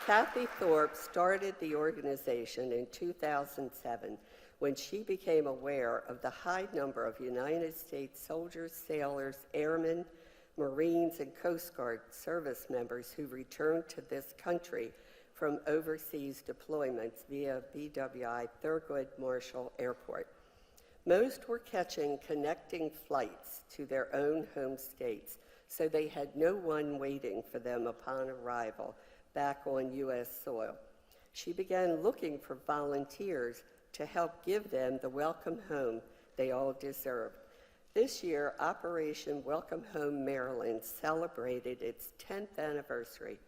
Kathy Thorpe started the organization in 2007 when she became aware of the high number of United States soldiers, sailors, airmen, Marines, and Coast Guard service members who returned to this country from overseas deployments via BWI Thurgood Marshall Airport. Most were catching connecting flights to their own home states, so they had no one waiting for them upon arrival back on U.S. soil. She began looking for volunteers to help give them the welcome home they all deserved. This year, Operation Welcome Home Maryland celebrated its 10th anniversary.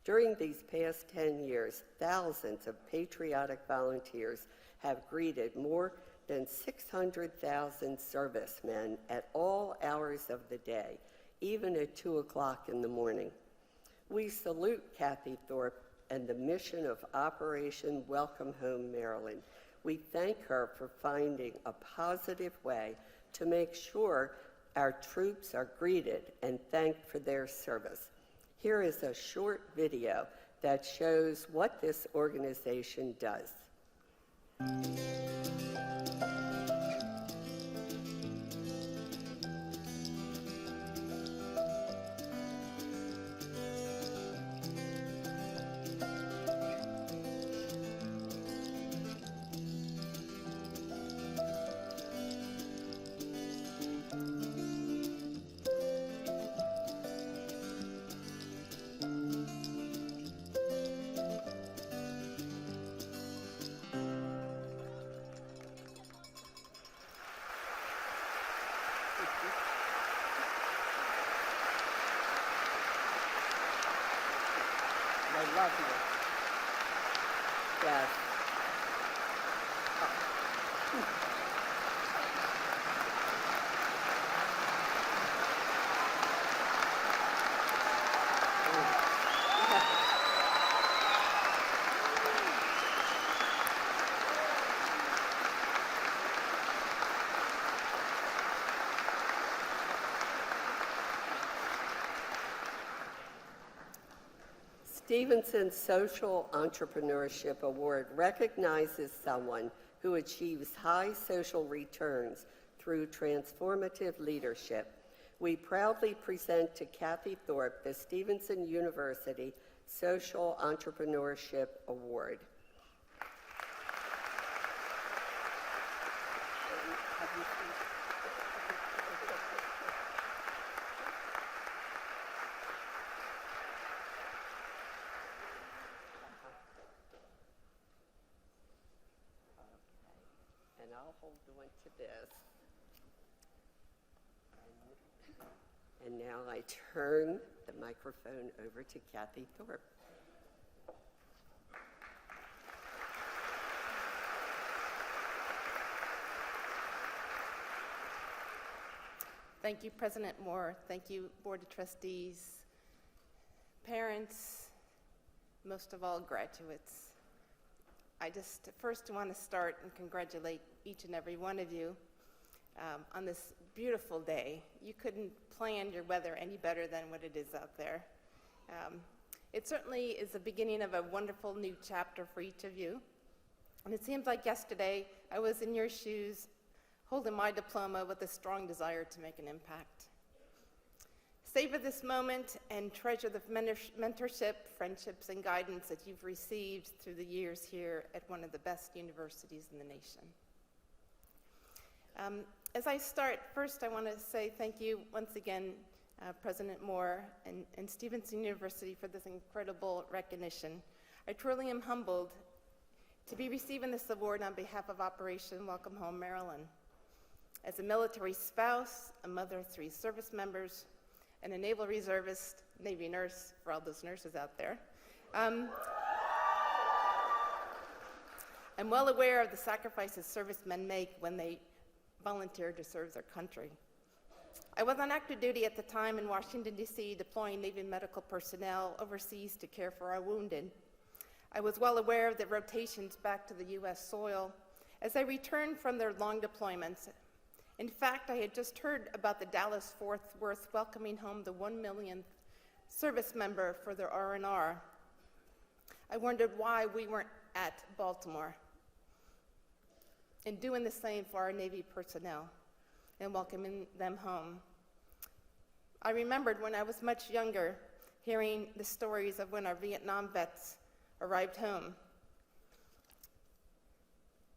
During these past 10 years, thousands of patriotic volunteers have greeted more than 600,000 servicemen at all hours of the day, even at 2 o'clock in the morning. We salute Kathy Thorpe and the mission of Operation Welcome Home Maryland. We thank her for finding a positive way to make sure our troops are greeted and thanked for their service. Here is a short video that shows what this organization does. I love you. Yes. Stevenson's Social Entrepreneurship Award recognizes someone who achieves high social returns through transformative leadership. We proudly present to Kathy Thorpe the Stevenson University Social Entrepreneurship Award. And I'll hold on to this. And now I turn the microphone over to Kathy Thorpe. Thank you, President Moore. Thank you, Board of Trustees, parents, most of all, graduates. I just first want to start and congratulate each and every one of you on this beautiful day. You couldn't plan your weather any better than what it is out there. It certainly is the beginning of a wonderful new chapter for each of you. And it seems like yesterday I was in your shoes holding my diploma with a strong desire to make an impact. Savor this moment and treasure the mentorship, friendships, and guidance that you've received through the years here at one of the best universities in the nation. As I start, first I want to say thank you once again, President Moore and Stevenson University for this incredible recognition. I truly am humbled to be receiving this award on behalf of Operation Welcome Home Maryland. As a military spouse, a mother of 3 service members, and a naval reservist, Navy nurse, for all those nurses out there, I'm well aware of the sacrifices servicemen make when they volunteer to serve their country. I was on active duty at the time in Washington, D.C., deploying Navy medical personnel overseas to care for our wounded. I was well aware of the rotations back to the U.S. soil as they returned from their long deployments. In fact, I had just heard about the Dallas-Fort Worth welcoming home the 1 millionth service member for their R&R. I wondered why we weren't at Baltimore and doing the same for our Navy personnel and welcoming them home. I remembered when I was much younger hearing the stories of when our Vietnam vets arrived home.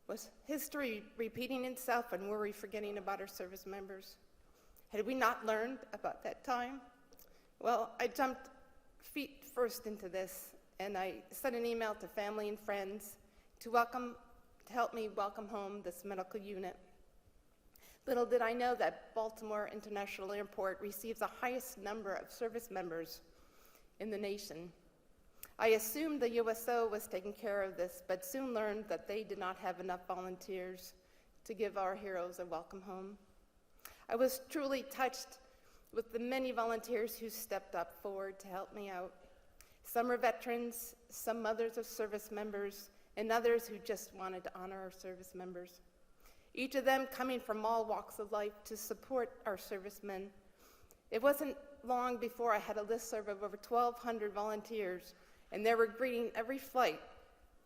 Was history repeating itself, and were we forgetting about our service members? Had we not learned about that time? Well, I jumped feet first into this, and I sent an email to family and friends to help me welcome home this medical unit. Little did I know that Baltimore International Airport receives the highest number of service members in the nation. I assumed the USO was taking care of this, but soon learned that they did not have enough volunteers to give our heroes a welcome home. I was truly touched with the many volunteers who stepped up forward to help me out. Some are veterans, some mothers of service members, and others who just wanted to honor our service members. Each of them coming from all walks of life to support our servicemen. It wasn't long before I had a listserv of over 1,200 volunteers, and they were greeting every flight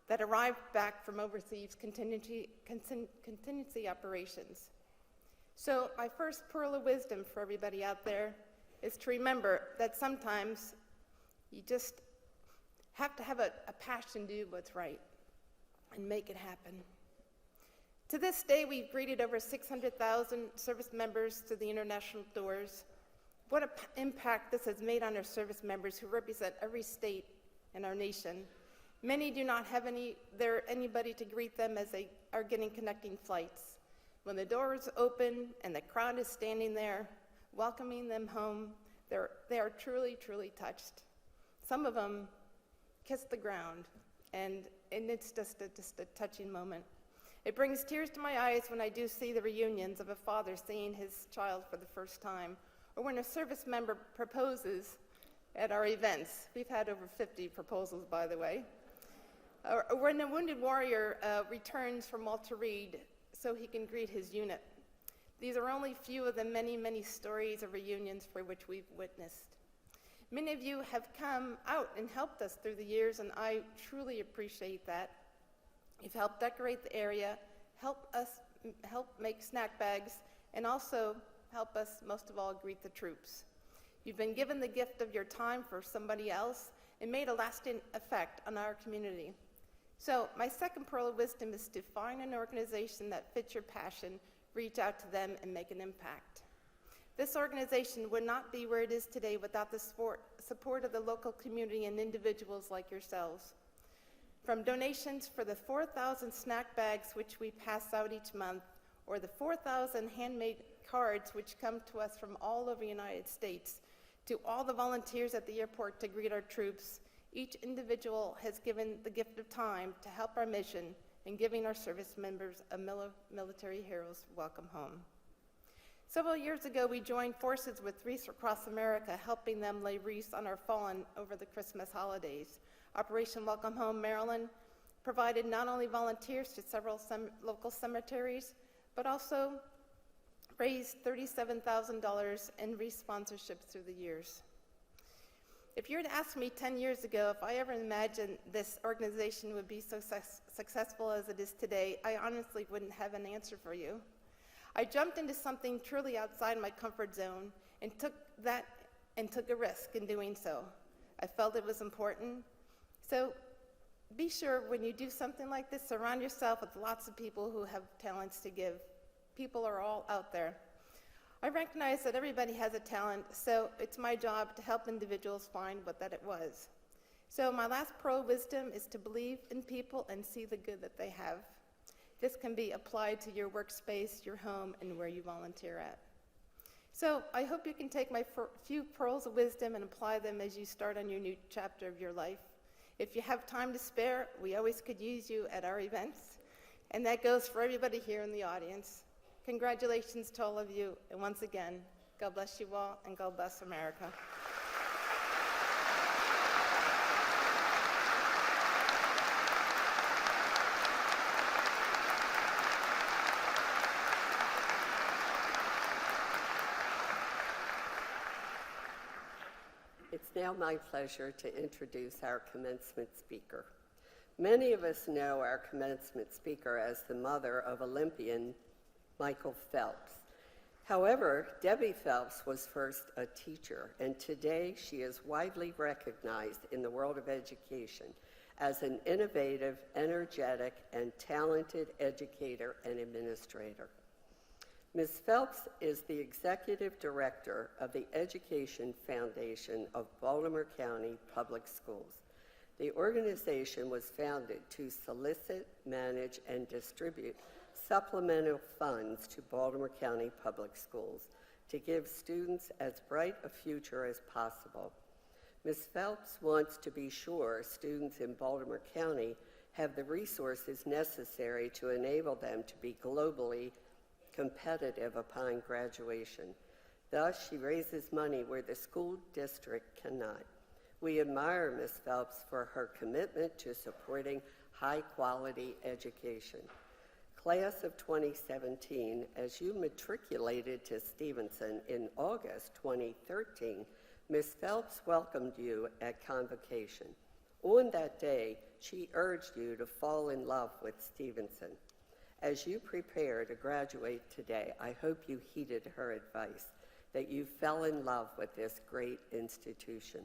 that arrived back from overseas contingency operations. So my first pearl of wisdom for everybody out there is to remember that sometimes you just have to have a passion to do what's right and make it happen. To this day, we've greeted over 600,000 service members through the international doors. What an impact this has made on our service members who represent every state in our nation. Many do not have anybody to greet them as they are getting connecting flights. When the doors open and the crowd is standing there, welcoming them home, they are truly, truly touched. Some of them kiss the ground, and it's just a touching moment. It brings tears to my eyes when I do see the reunions of a father seeing his child for the first time, or when a service member proposes at our events. We've had over 50 proposals, by the way. Or when a wounded warrior returns from Walter Reed so he can greet his unit. These are only few of the many, many stories of reunions for which we've witnessed. Many of you have come out and helped us through the years, and I truly appreciate that. You've helped decorate the area, help make snack bags, and also help us, most of all, greet the troops. You've been given the gift of your time for somebody else and made a lasting effect on our community. So my second pearl of wisdom is to find an organization that fits your passion, reach out to them, and make an impact. This organization would not be where it is today without the support of the local community and individuals like yourselves. From donations for the 4,000 snack bags which we pass out each month, or the 4,000 handmade cards which come to us from all over the United States, to all the volunteers at the airport to greet our troops, each individual has given the gift of time to help our mission in giving our service members a military heroes welcome home. Several years ago, we joined forces with Wreaths Across America, helping them lay wreaths on our fallen over the Christmas holidays. Operation Welcome Home Maryland provided not only volunteers to several local cemeteries, but also raised $37,000 in wreath sponsorships through the years. If you were to ask me 10 years ago if I ever imagined this organization would be so successful as it is today, I honestly wouldn't have an answer for you. I jumped into something truly outside my comfort zone and took a risk in doing so. I felt it was important. So be sure when you do something like this, surround yourself with lots of people who have talents to give. People are all out there. I recognize that everybody has a talent, so it's my job to help individuals find what that it was. So my last pearl of wisdom is to believe in people and see the good that they have. This can be applied to your workspace, your home, and where you volunteer at. So I hope you can take my few pearls of wisdom and apply them as you start on your new chapter of your life. If you have time to spare, we always could use you at our events, and that goes for everybody here in the audience. Congratulations to all of you, and once again, God bless you all, and God bless America. It's now my pleasure to introduce our commencement speaker. Many of us know our commencement speaker as the mother of Olympian Michael Phelps. However, Debbie Phelps was first a teacher, and today she is widely recognized in the world of education as an innovative, energetic, and talented educator and administrator. Ms. Phelps is the executive director of the Education Foundation of Baltimore County Public Schools. The organization was founded to solicit, manage, and distribute supplemental funds to Baltimore County Public Schools to give students as bright a future as possible. Ms. Phelps wants to be sure students in Baltimore County have the resources necessary to enable them to be globally competitive upon graduation. Thus, she raises money where the school district cannot. We admire Ms. Phelps for her commitment to supporting high-quality education. Class of 2017, as you matriculated to Stevenson in August 2013, Ms. Phelps welcomed you at convocation. On that day, she urged you to fall in love with Stevenson. As you prepare to graduate today, I hope you heeded her advice, that you fell in love with this great institution.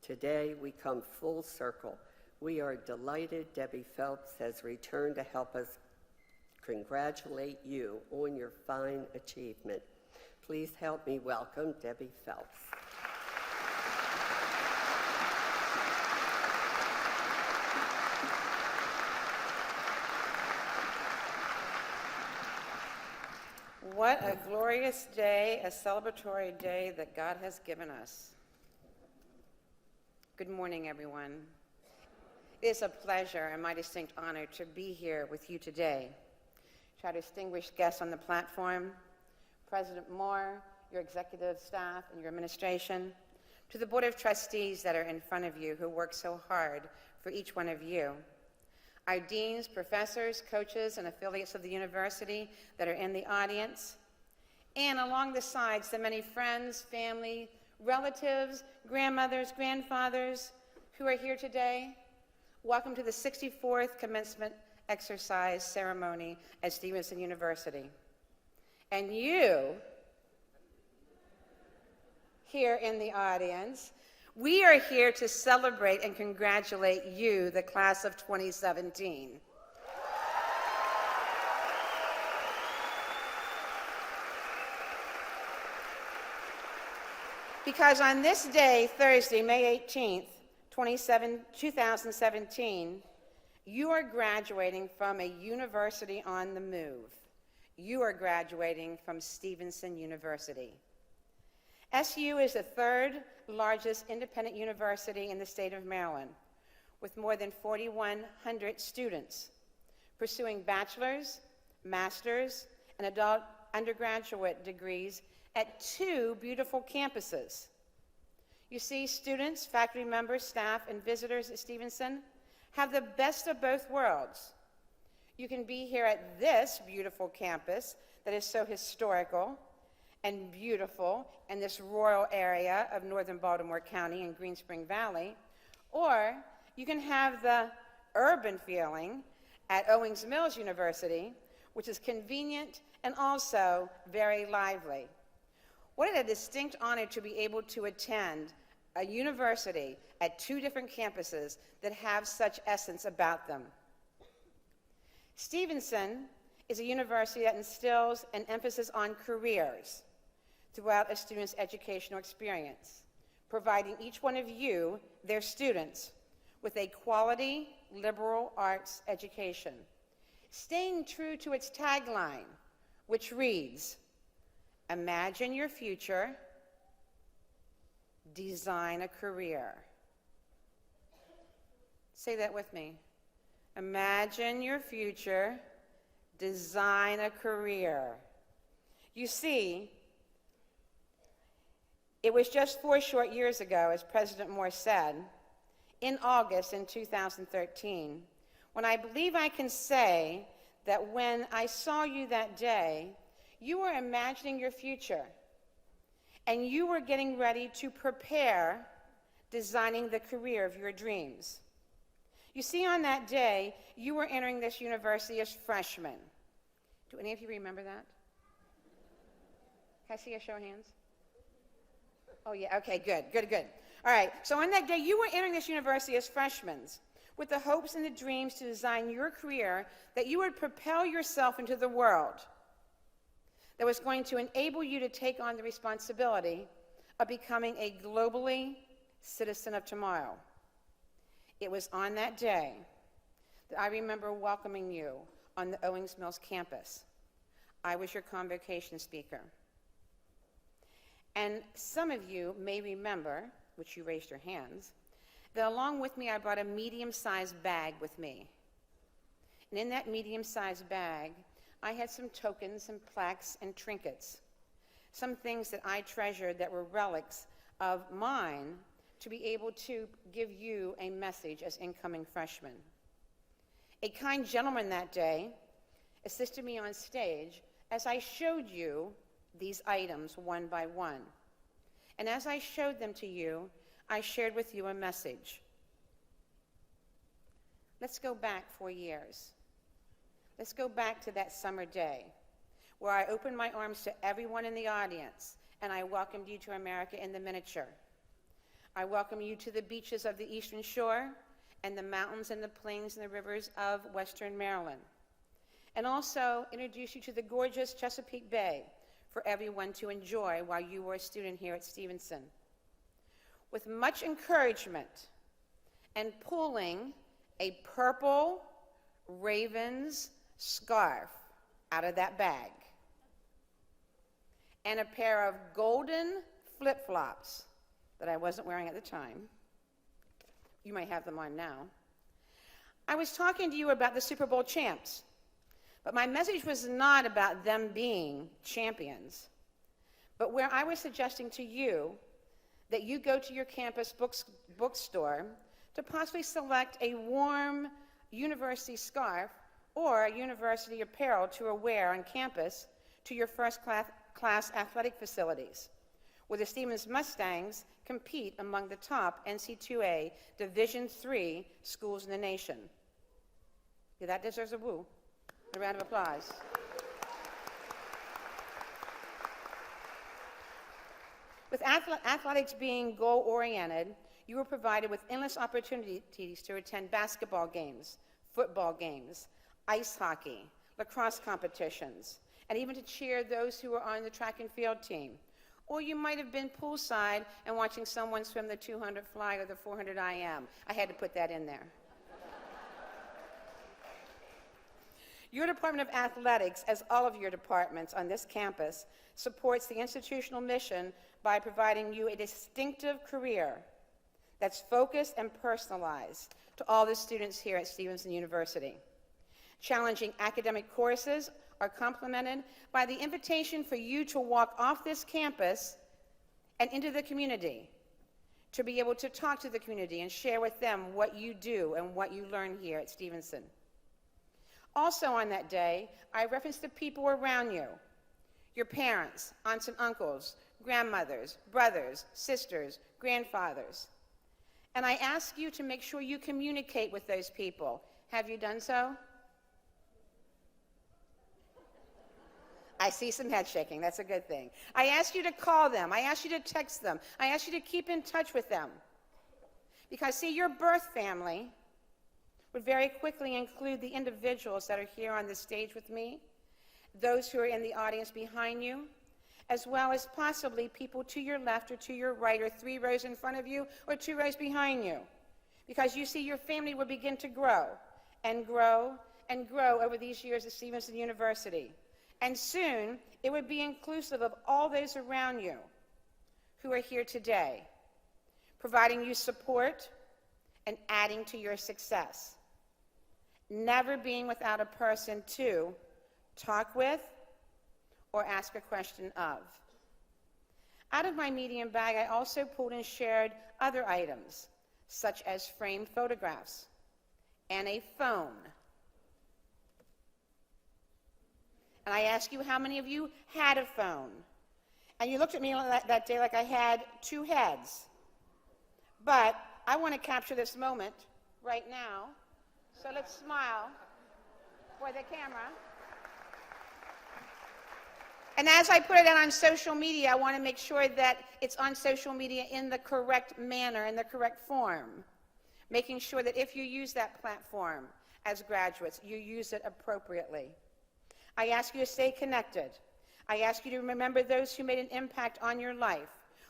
Today, we come full circle. We are delighted Debbie Phelps has returned to help us congratulate you on your fine achievement. Please help me welcome Debbie Phelps. What a glorious day, a celebratory day that God has given us. Good morning, everyone. It is a pleasure and my distinct honor to be here with you today. To our distinguished guests on the platform, President Moore, your executive staff, and your administration, to the Board of Trustees that are in front of you who work so hard for each one of you, our deans, professors, coaches, and affiliates of the university that are in the audience, and along the sides, the many friends, family, relatives, grandmothers, grandfathers who are here today, welcome to the 64th commencement exercise ceremony at Stevenson University. And you, here in the audience, we are here to celebrate and congratulate you, the class of 2017. Because on this day, Thursday, May 18th, 2017, you are graduating from a university on the move. You are graduating from Stevenson University. SU is the third largest independent university in the state of Maryland, with more than 4,100 students pursuing bachelor's, master's, and adult undergraduate degrees at 2 beautiful campuses. You see, students, faculty members, staff, and visitors at Stevenson have the best of both worlds. You can be here at this beautiful campus that is so historical and beautiful in this rural area of northern Baltimore County and Green Spring Valley, or you can have the urban feeling at Owings Mills University, which is convenient and also very lively. What a distinct honor to be able to attend a university at 2 different campuses that have such essence about them. Stevenson is a university that instills an emphasis on careers throughout a student's educational experience, providing each one of you, their students, with a quality liberal arts education, staying true to its tagline, which reads, "Imagine your future, design a career." Say that with me. Imagine your future, design a career. You see, it was just 4 short years ago, as President Moore said, in August in 2013, when I believe I can say that when I saw you that day, you were imagining your future, and you were getting ready to prepare designing the career of your dreams. You see, on that day, you were entering this university as freshmen. Do any of you remember that? Can I see a show of hands? Oh, yeah, okay, good. All right, so on that day, you were entering this university as freshmen with the hopes and the dreams to design your career that you would propel yourself into the world, that was going to enable you to take on the responsibility of becoming a globally citizen of tomorrow. It was on that day that I remember welcoming you on the Owings Mills campus. I was your convocation speaker. And some of you may remember, which you raised your hands, that along with me I brought a medium-sized bag with me. And in that medium-sized bag, I had some tokens and plaques and trinkets, some things that I treasured that were relics of mine to be able to give you a message as incoming freshmen. A kind gentleman that day assisted me on stage as I showed you these items one by one. And as I showed them to you, I shared with you a message. Let's go back 4 years. Let's go back to that summer day where I opened my arms to everyone in the audience and I welcomed you to America in the miniature. I welcome you to the beaches of the Eastern Shore and the mountains and the plains and the rivers of Western Maryland. And also introduce you to the gorgeous Chesapeake Bay for everyone to enjoy while you were a student here at Stevenson. With much encouragement and pulling a purple Ravens scarf out of that bag and a pair of golden flip-flops that I wasn't wearing at the time. You might have them on now. I was talking to you about the Super Bowl champs, but my message was not about them being champions, but where I was suggesting to you that you go to your campus bookstore to possibly select a warm university scarf or university apparel to wear on campus to your first class athletic facilities, where the Stevens Mustangs compete among the top NC2A Division III schools in the nation. Yeah, that deserves a woo. A round of applause. With athletics being goal-oriented, you were provided with endless opportunities to attend basketball games, football games, ice hockey, lacrosse competitions, and even to cheer those who were on the track and field team. Or you might have been poolside and watching someone swim the 200 fly or the 400 IM. I had to put that in there. Your Department of Athletics, as all of your departments on this campus, supports the institutional mission by providing you a distinctive career that's focused and personalized to all the students here at Stevenson University. Challenging academic courses are complemented by the invitation for you to walk off this campus and into the community, to be able to talk to the community and share with them what you do and what you learn here at Stevenson. Also on that day, I referenced the people around you, your parents, aunts and uncles, grandmothers, brothers, sisters, grandfathers. And I ask you to make sure you communicate with those people. Have you done so? I see some head shaking. That's a good thing. I ask you to call them. I ask you to text them. I ask you to keep in touch with them. Because, see, your birth family would very quickly include the individuals that are here on the stage with me, those who are in the audience behind you, as well as possibly people to your left or to your right, or 3 rows in front of you or 2 rows behind you. Because you see, your family will begin to grow and grow and grow over these years at Stevenson University. And soon, it would be inclusive of all those around you who are here today, providing you support and adding to your success. Never being without a person to talk with or ask a question of. Out of my medium bag, I also pulled and shared other items, such as framed photographs and a phone. And I asked you how many of you had a phone. And you looked at me that day like I had 2 heads. But I want to capture this moment right now. So let's smile for the camera. And as I put it out on social media, I want to make sure that it's on social media in the correct manner, in the correct form. Making sure that if you use that platform as graduates, you use it appropriately. I ask you to stay connected. I ask you to remember those who made an impact on your life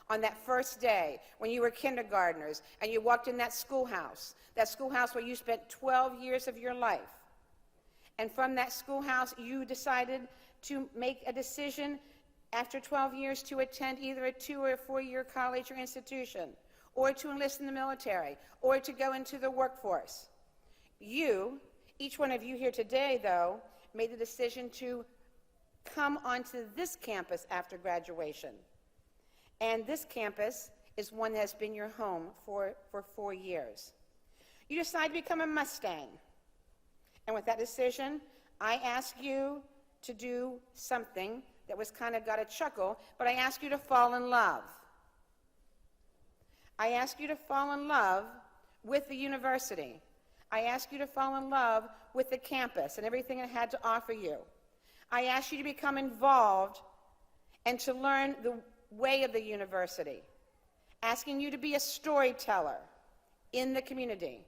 on that first day when you were kindergartners and you walked in that schoolhouse where you spent 12 years of your life. And from that schoolhouse, you decided to make a decision after 12 years to attend either a 2 or a 4-year college or institution, or to enlist in the military, or to go into the workforce. You, each one of you here today, though, made the decision to come onto this campus after graduation. And this campus is one that has been your home for 4 years. You decided to become a Mustang. And with that decision, I ask you to do something that was kind of got a chuckle, but I ask you to fall in love. I ask you to fall in love with the university. I ask you to fall in love with the campus and everything it had to offer you. I ask you to become involved and to learn the way of the university, asking you to be a storyteller in the community.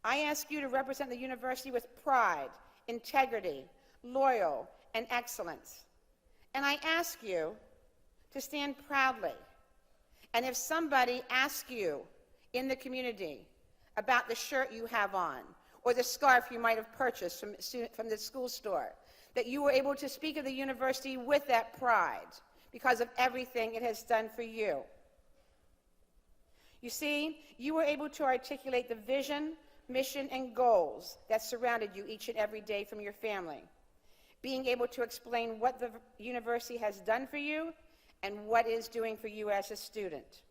I ask you to represent the university with pride, integrity, loyal, and excellence. And I ask you to stand proudly. And if somebody asks you in the community about the shirt you have on, or the scarf you might have purchased from the school store, that you were able to speak of the university with that pride because of everything it has done for you. You see, you were able to articulate the vision, mission, and goals that surrounded you each and every day from your family, being able to explain what the university has done for you and what it is doing for you as a student.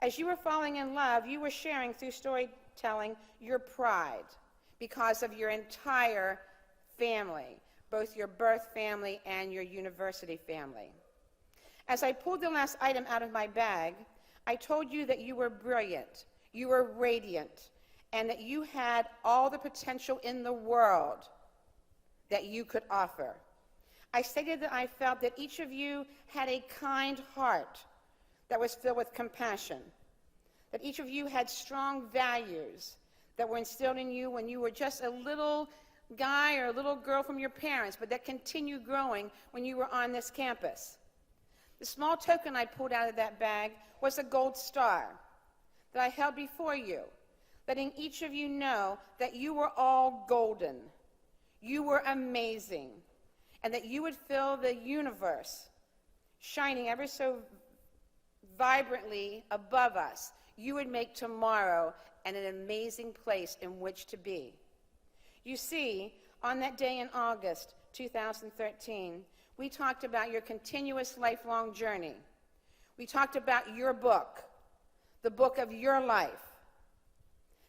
As you were falling in love, you were sharing through storytelling your pride because of your entire family, both your birth family and your university family. As I pulled the last item out of my bag, I told you that you were brilliant, you were radiant, and that you had all the potential in the world that you could offer. I stated that I felt that each of you had a kind heart that was filled with compassion, that each of you had strong values that were instilled in you when you were just a little guy or a little girl from your parents, but that continued growing when you were on this campus. The small token I pulled out of that bag was a gold star that I held before you, letting each of you know that you were all golden, you were amazing, and that you would fill the universe shining ever so vibrantly above us. You would make tomorrow an amazing place in which to be. You see, on that day in August 2013, we talked about your continuous lifelong journey. We talked about your book, the book of your life,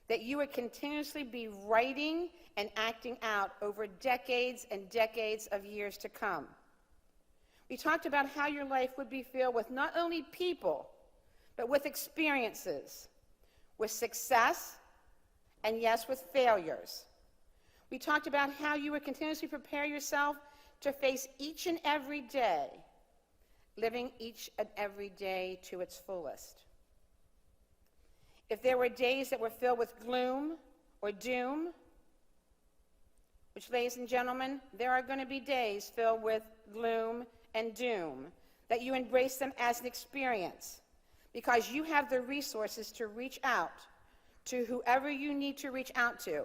that you would continuously be writing and acting out over decades and decades of years to come. We talked about how your life would be filled with not only people, but with experiences, with success, and yes, with failures. We talked about how you would continuously prepare yourself to face each and every day, living each and every day to its fullest. If there were days that were filled with gloom or doom, which, ladies and gentlemen, there are going to be days filled with gloom and doom, that you embrace them as an experience, because you have the resources to reach out to whoever you need to reach out to,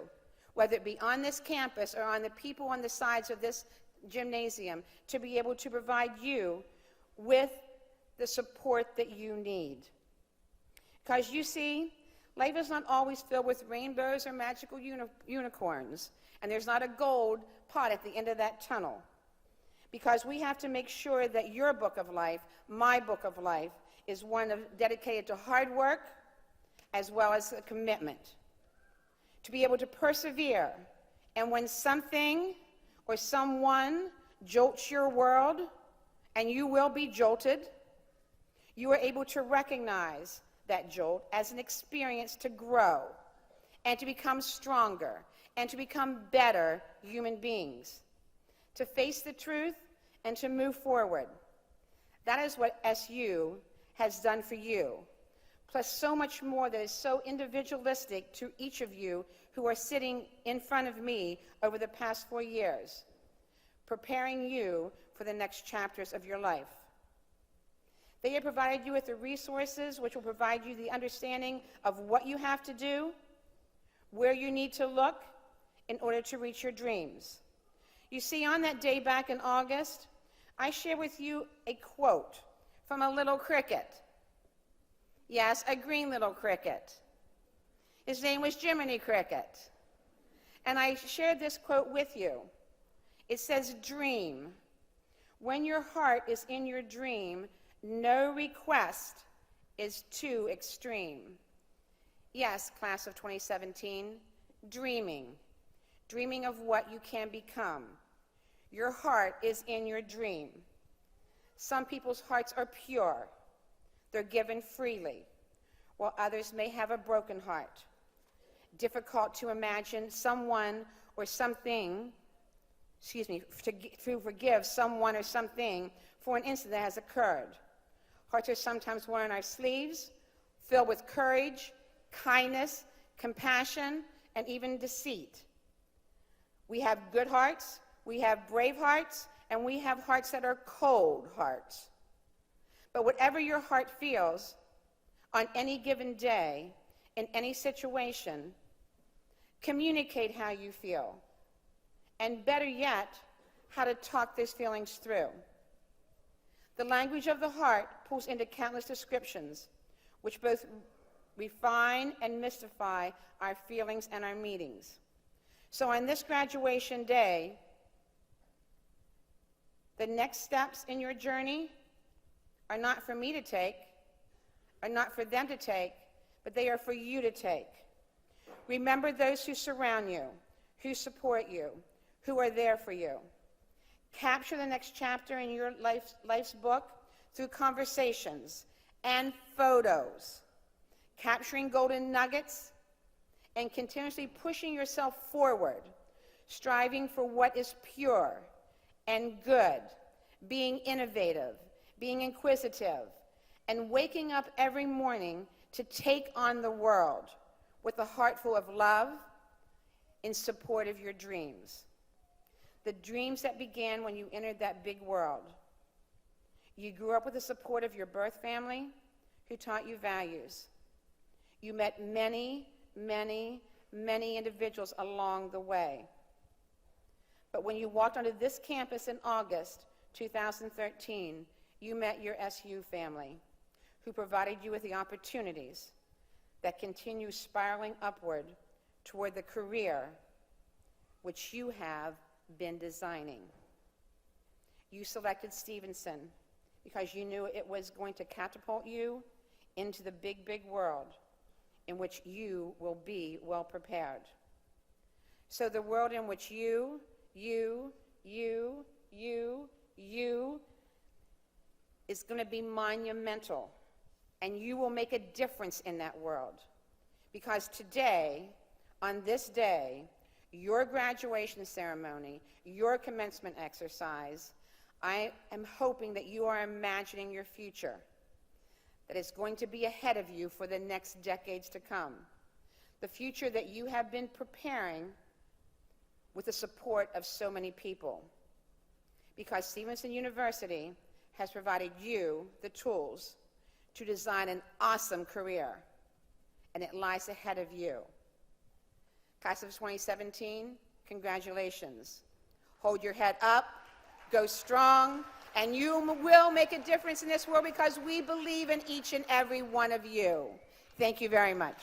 whether it be on this campus or on the people on the sides of this gymnasium, to be able to provide you with the support that you need. Because you see, life is not always filled with rainbows or magical unicorns, and there's not a gold pot at the end of that tunnel. Because we have to make sure that your book of life, my book of life, is one dedicated to hard work as well as a commitment. To be able to persevere, and when something or someone jolts your world, and you will be jolted, you are able to recognize that jolt as an experience to grow and to become stronger and to become better human beings, to face the truth and to move forward. That is what SU has done for you, plus so much more that is so individualistic to each of you who are sitting in front of me over the past 4 years, preparing you for the next chapters of your life. They have provided you with the resources which will provide you the understanding of what you have to do, where you need to look in order to reach your dreams. You see, on that day back in August, I share with you a quote from a little cricket. Yes, a green little cricket. His name was Jiminy Cricket. And I shared this quote with you. It says, "Dream. When your heart is in your dream, no request is too extreme." Yes, class of 2017, dreaming. Dreaming of what you can become. Your heart is in your dream. Some people's hearts are pure. They're given freely, while others may have a broken heart. Difficult to imagine someone or something, to forgive someone or something for an incident that has occurred. Hearts are sometimes worn on our sleeves, filled with courage, kindness, compassion, and even deceit. We have good hearts, we have brave hearts, and we have hearts that are cold hearts. But whatever your heart feels on any given day, in any situation, communicate how you feel. And better yet, how to talk those feelings through. The language of the heart pulls into countless descriptions, which both refine and mystify our feelings and our meanings. So on this graduation day, the next steps in your journey are not for me to take, are not for them to take, but they are for you to take. Remember those who surround you, who support you, who are there for you. Capture the next chapter in your life's book through conversations and photos, capturing golden nuggets, and continuously pushing yourself forward, striving for what is pure and good, being innovative, being inquisitive, and waking up every morning to take on the world with a heart full of love in support of your dreams. The dreams that began when you entered that big world. You grew up with the support of your birth family who taught you values. You met many, many, many individuals along the way. But when you walked onto this campus in August 2013, you met your SU family, who provided you with the opportunities that continue spiraling upward toward the career which you have been designing. You selected Stevenson because you knew it was going to catapult you into the big, big world in which you will be well prepared. So the world in which you is going to be monumental, and you will make a difference in that world. Because today, on this day, your graduation ceremony, your commencement exercise, I am hoping that you are imagining your future, that is going to be ahead of you for the next decades to come. The future that you have been preparing with the support of so many people. Because Stevenson University has provided you the tools to design an awesome career, and it lies ahead of you. Class of 2017, congratulations. Hold your head up, go strong, and you will make a difference in this world because we believe in each and every one of you. Thank you very much.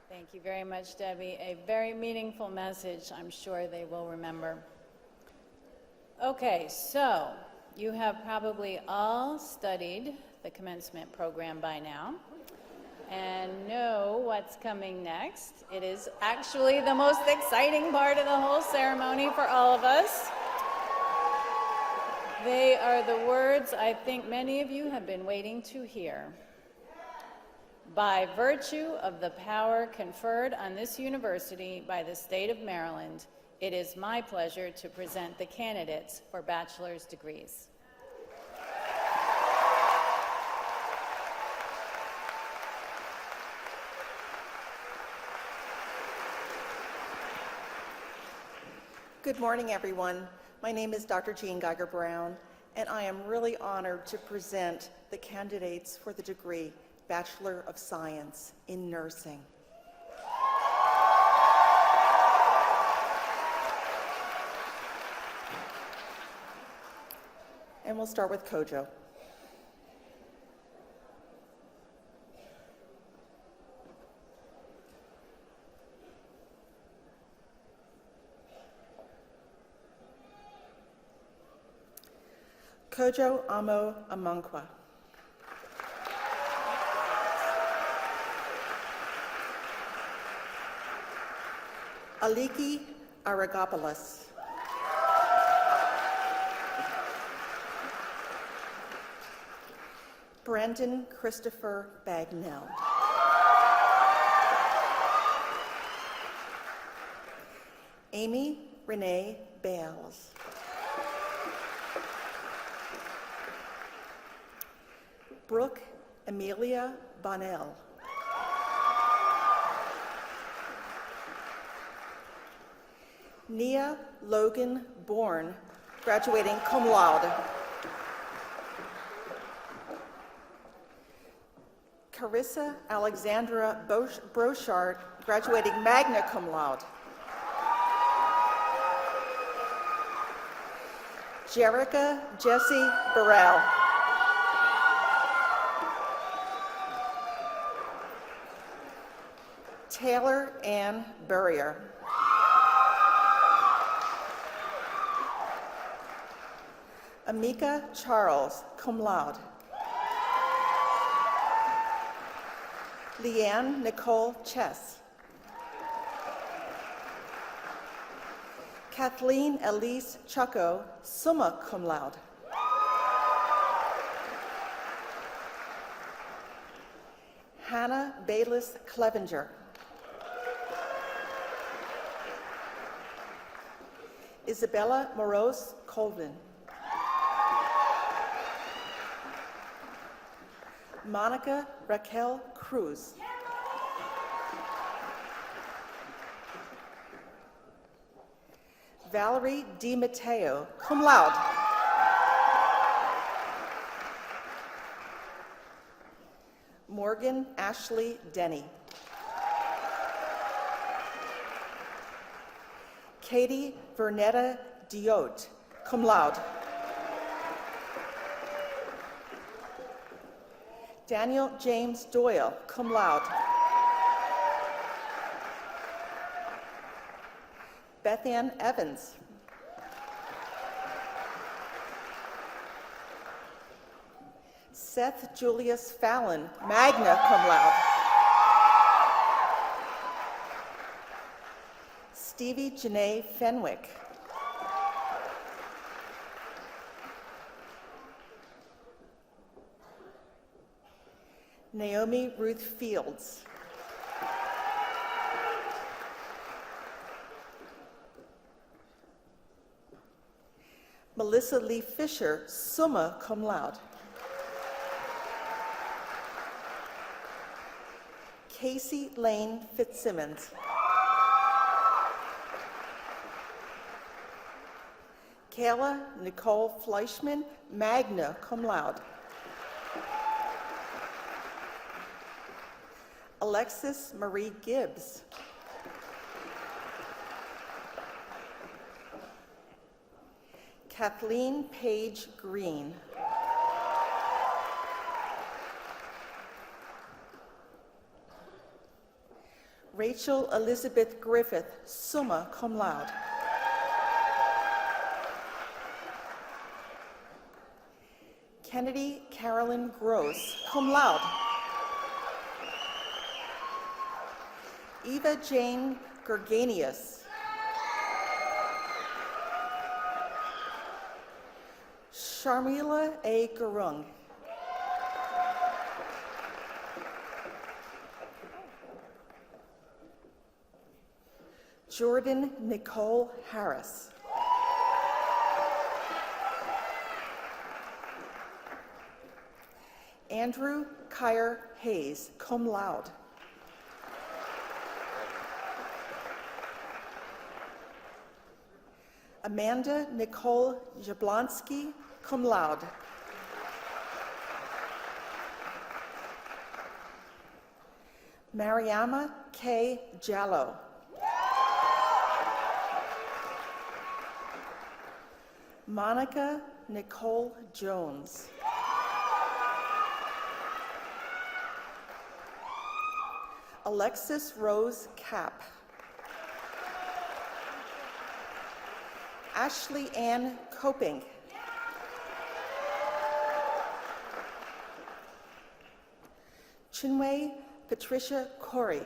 Thank you very much, Debbie. A very meaningful message. I'm sure they will remember. Okay, so you have probably all studied the commencement program by now and know what's coming next. It is actually the most exciting part of the whole ceremony for all of us. They are the words I think many of you have been waiting to hear. By virtue of the power conferred on this university by the state of Maryland, it is my pleasure to present the candidates for bachelor's degrees. Good morning, everyone. My name is Dr. Jean Geiger-Brown, and I am really honored to present the candidates for the degree Bachelor of Science in Nursing. And we'll start with Kojo. Kojo Amo Amankwa. Aliki Aragopoulos. Brandon Christopher Bagnell. Amy Renee Bales. Brooke Amelia Bonnell. Nia Logan Bourne, graduating cum laude. Carissa Alexandra Brochard, graduating magna cum laude. Jerica Jessie Burrell. Taylor Ann Burrier. Amika Charles, cum laude. Leanne Nicole Chess. Kathleen Elise Chucko, summa cum laude. Hannah Bayless Clevenger. Isabella Morose Colvin. Monica Raquel Cruz. Valerie Di Matteo, cum laude. Morgan Ashley Denny. Katie Vernetta Diote, cum laude. Daniel James Doyle, cum laude. Beth Ann Evans. Seth Julius Fallon, magna cum laude. Stevie Janae Fenwick. Naomi Ruth Fields. Melissa Lee Fisher, summa cum laude. Casey Lane Fitzsimmons. Kayla Nicole Fleischman, magna cum laude. Alexis Marie Gibbs. Kathleen Page Green. Rachel Elizabeth Griffith, summa cum laude. Kennedy Carolyn Gross, cum laude. Eva Jane Gerganius. Sharmila A. Gurung. Jordan Nicole Harris. Andrew Kyer Hayes, cum laude. Amanda Nicole Jablonski, cum laude. Mariama K. Jallo. Monica Nicole Jones. Alexis Rose Kapp. Ashley Ann Coping. Chinwe Patricia Corey.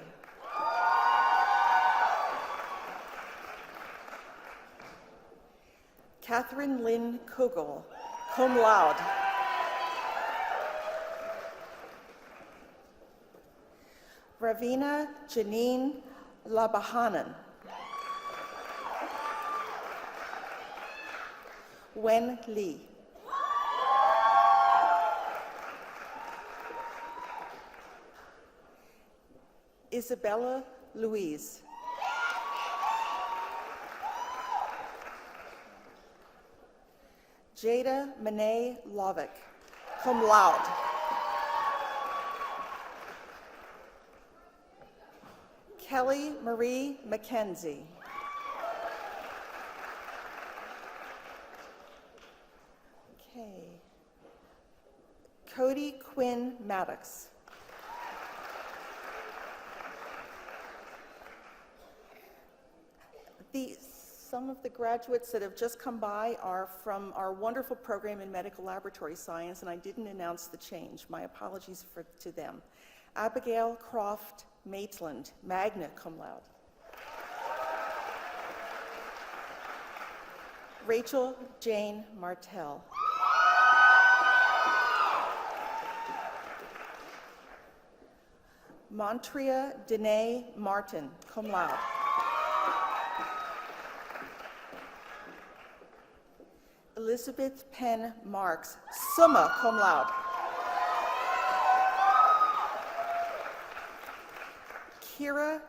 Catherine Lynn Kugel, cum laude. Ravina Janine Labahanan. Wen Lee. Isabella Louise. Jada Monet Lovick, cum laude. Kelly Marie McKenzie. Okay. Cody Quinn Maddox. Some of the graduates that have just come by are from our wonderful program in medical laboratory science, and I didn't announce the change. My apologies to them. Abigail Croft Maitland, magna cum laude. Rachel Jane Martell. Montria Danae Martin, cum laude. Elizabeth Penn Marks, summa cum laude. Kira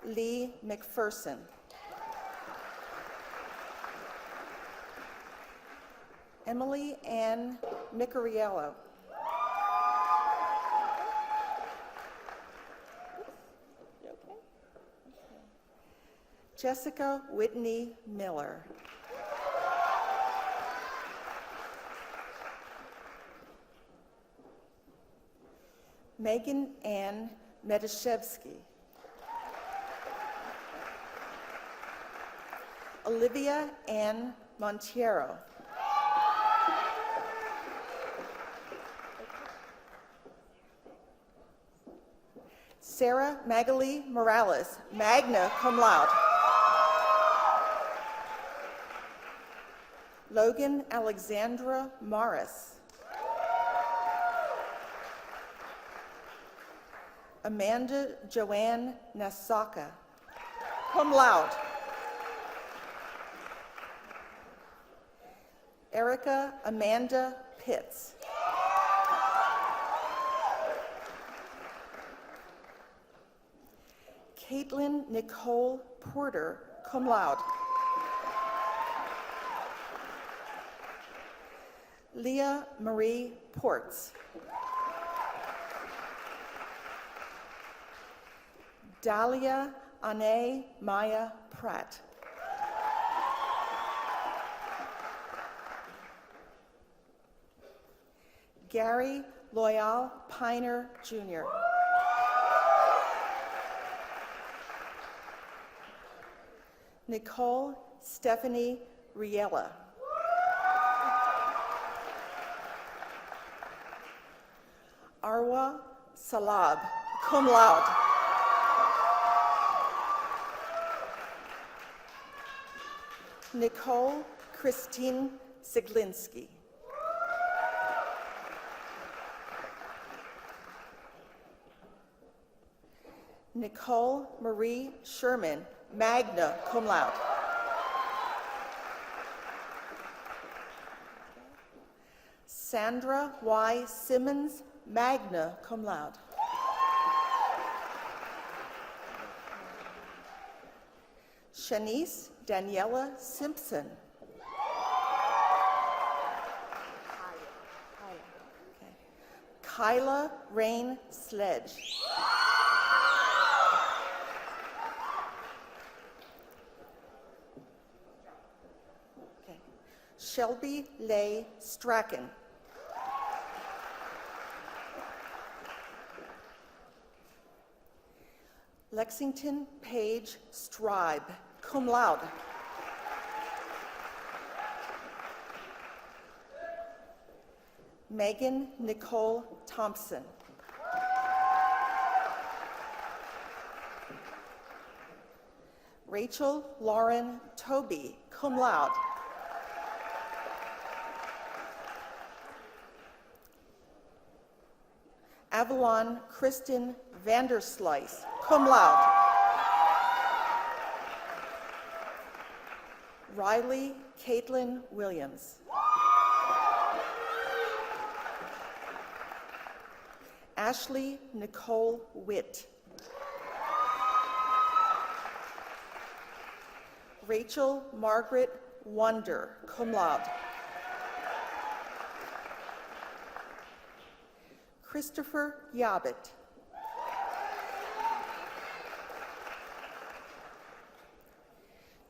Lee McPherson. Emily Ann Micariello. Jessica Whitney Miller. Megan Ann Medashevsky. Olivia Ann Montiero. Sarah Magali Morales, magna cum laude. Logan Alexandra Morris. Amanda Joanne Nasaka, cum laude. Erica Amanda Pitts. Caitlin Nicole Porter, cum laude. Leah Marie Ports. Dahlia Ane Maya Pratt. Gary Loyal Piner, Jr. Nicole Stephanie Riella. Arwa Salab, cum laude. Nicole Christine Ziglinski. Nicole Marie Sherman, magna cum laude. Sandra Y. Simmons, magna cum laude. Shanice Daniela Simpson. Okay. Kyla Rain Sledge. Okay. Shelby Leigh Strachan. Lexington Page Stribe, cum laude. Megan Nicole Thompson. Rachel Lauren Toby, cum laude. Avalon Kristen Vanderslice, cum laude. Riley Caitlin Williams. Ashley Nicole Witt. Rachel Margaret Wonder, cum laude. Christopher Yabbitt.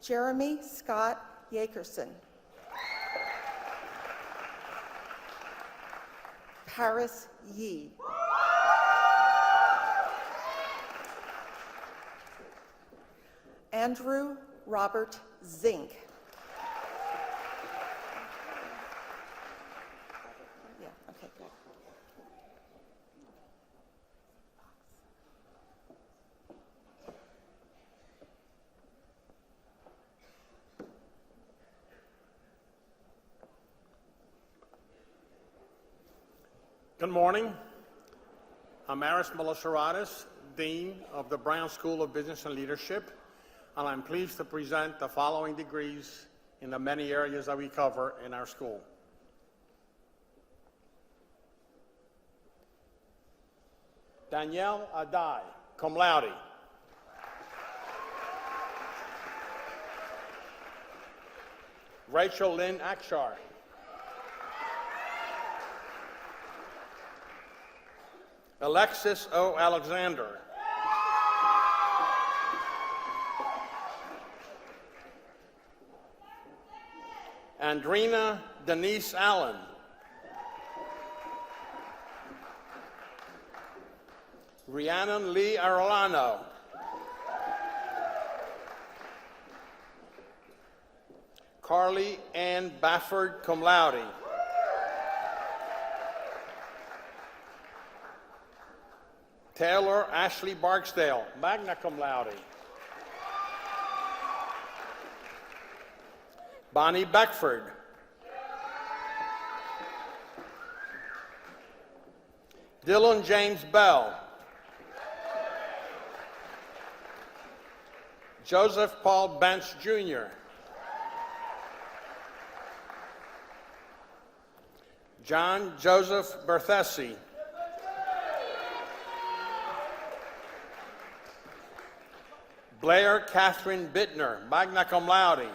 Jeremy Scott Yakerson. Paris Yee. Andrew Robert Zink. Yeah, okay, good. Good morning. I'm Aris Melissaratis, Dean of the Brown School of Business and Leadership, and I'm pleased to present the following degrees in the many areas that we cover in our school. Danielle Adai, cum laude. Rachel Lynn Akshar. Alexis O. Alexander. Andrina Denise Allen. Rhiannon Lee Arolano. Carly Ann Bafford, cum laude. Taylor Ashley Barksdale, magna cum laude. Bonnie Beckford. Dylan James Bell. Joseph Paul Bench, Jr. John Joseph Berthesi. Blair Catherine Bittner, magna cum laude.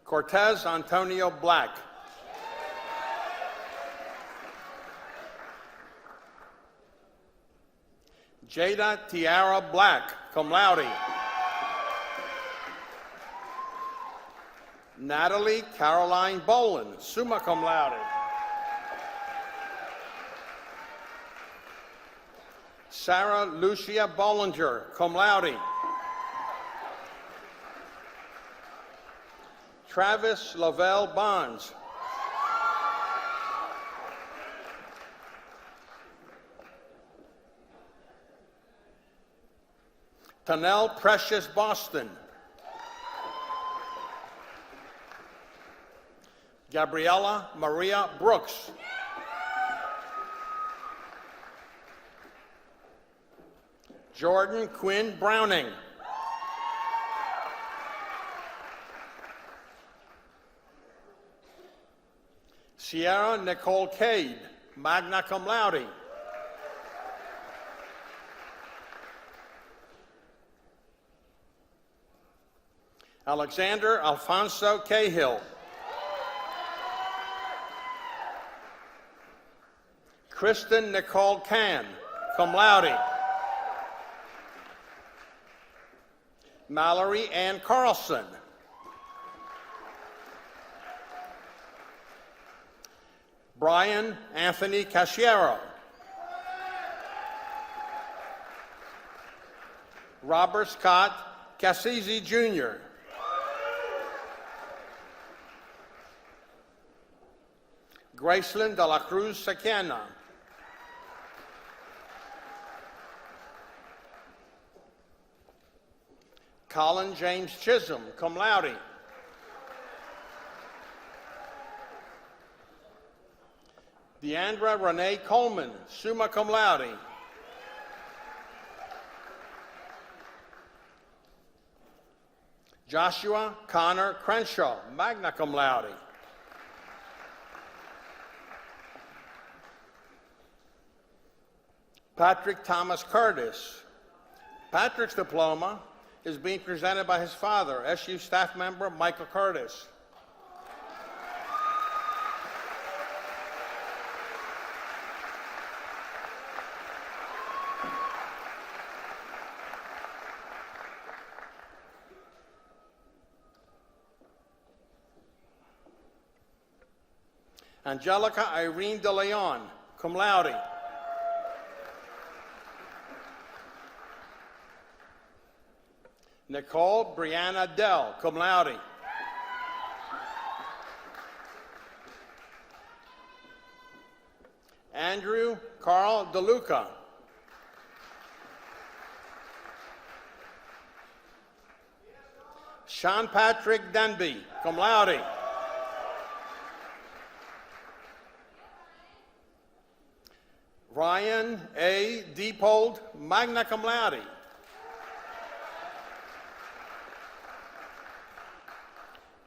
Cortez Antonio Black. Jada Tiara Black, cum laude. Natalie Caroline Boland, summa cum laude. Sarah Lucia Bollinger, cum laude. Travis Lavelle Bonds. Tanel Precious Boston. Gabriella Maria Brooks. Jordan Quinn Browning. Sierra Nicole Cade, magna cum laude. Alexander Alfonso Cahill. Kristen Nicole Can, cum laude. Mallory Ann Carlson. Brian Anthony Cashiero. Robert Scott Cassisi, Jr. Graceland de la Cruz Sequena. Colin James Chisholm, cum laude. Deandra Renee Coleman, summa cum laude. Joshua Connor Crenshaw, magna cum laude. Patrick Thomas Curtis. Patrick's diploma is being presented by his father, SU staff member Michael Curtis. Angelica Irene De Leon, cum laude. Nicole Brianna Dell, cum laude. Andrew Carl DeLuca. Sean Patrick Denby, cum laude. Ryan A. Diepold, magna cum laude.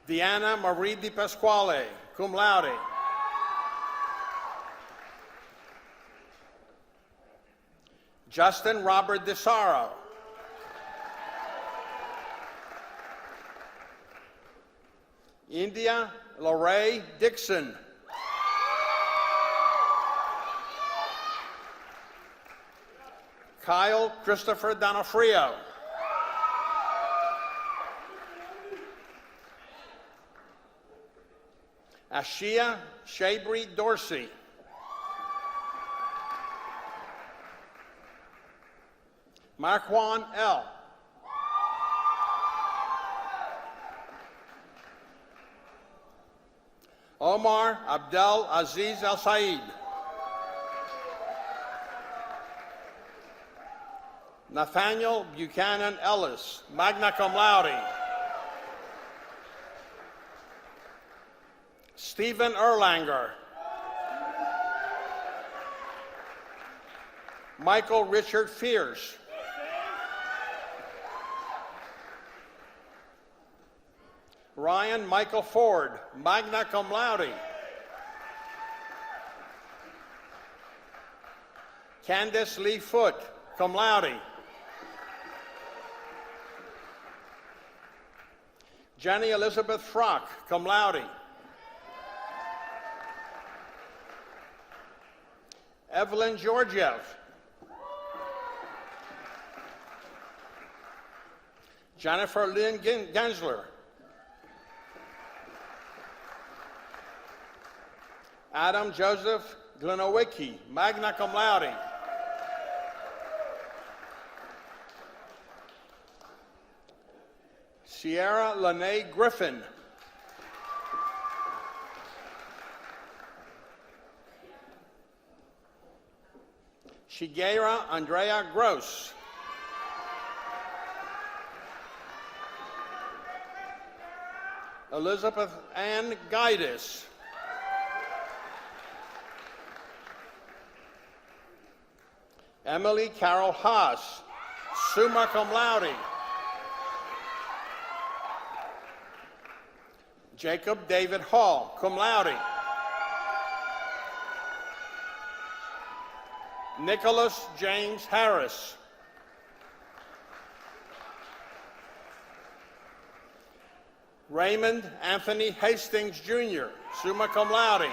Deanna Marie Di Pasquale, cum laude. Justin Robert DeSaro. India Lorraine Dixon. Kyle Christopher Donofrio. Ashia Shabri Dorsey. Marquan L. Omar Abdel Aziz Al Said. Nathaniel Buchanan Ellis, magna cum laude. Stephen Erlanger. Michael Richard Fierce. Ryan Michael Ford, magna cum laude. Candace Lee Foote, cum laude. Jenny Elizabeth Frock, cum laude. Evelyn Georgiev. Jennifer Lynn Gensler. Adam Joseph Glenowicki, magna cum laude. Sierra Lene Griffin. Shigeru Andrea Gross. Elizabeth Ann Guidis. Emily Carol Haas, summa cum laude. Jacob David Hall, cum laude. Nicholas James Harris. Raymond Anthony Hastings, Jr., summa cum laude.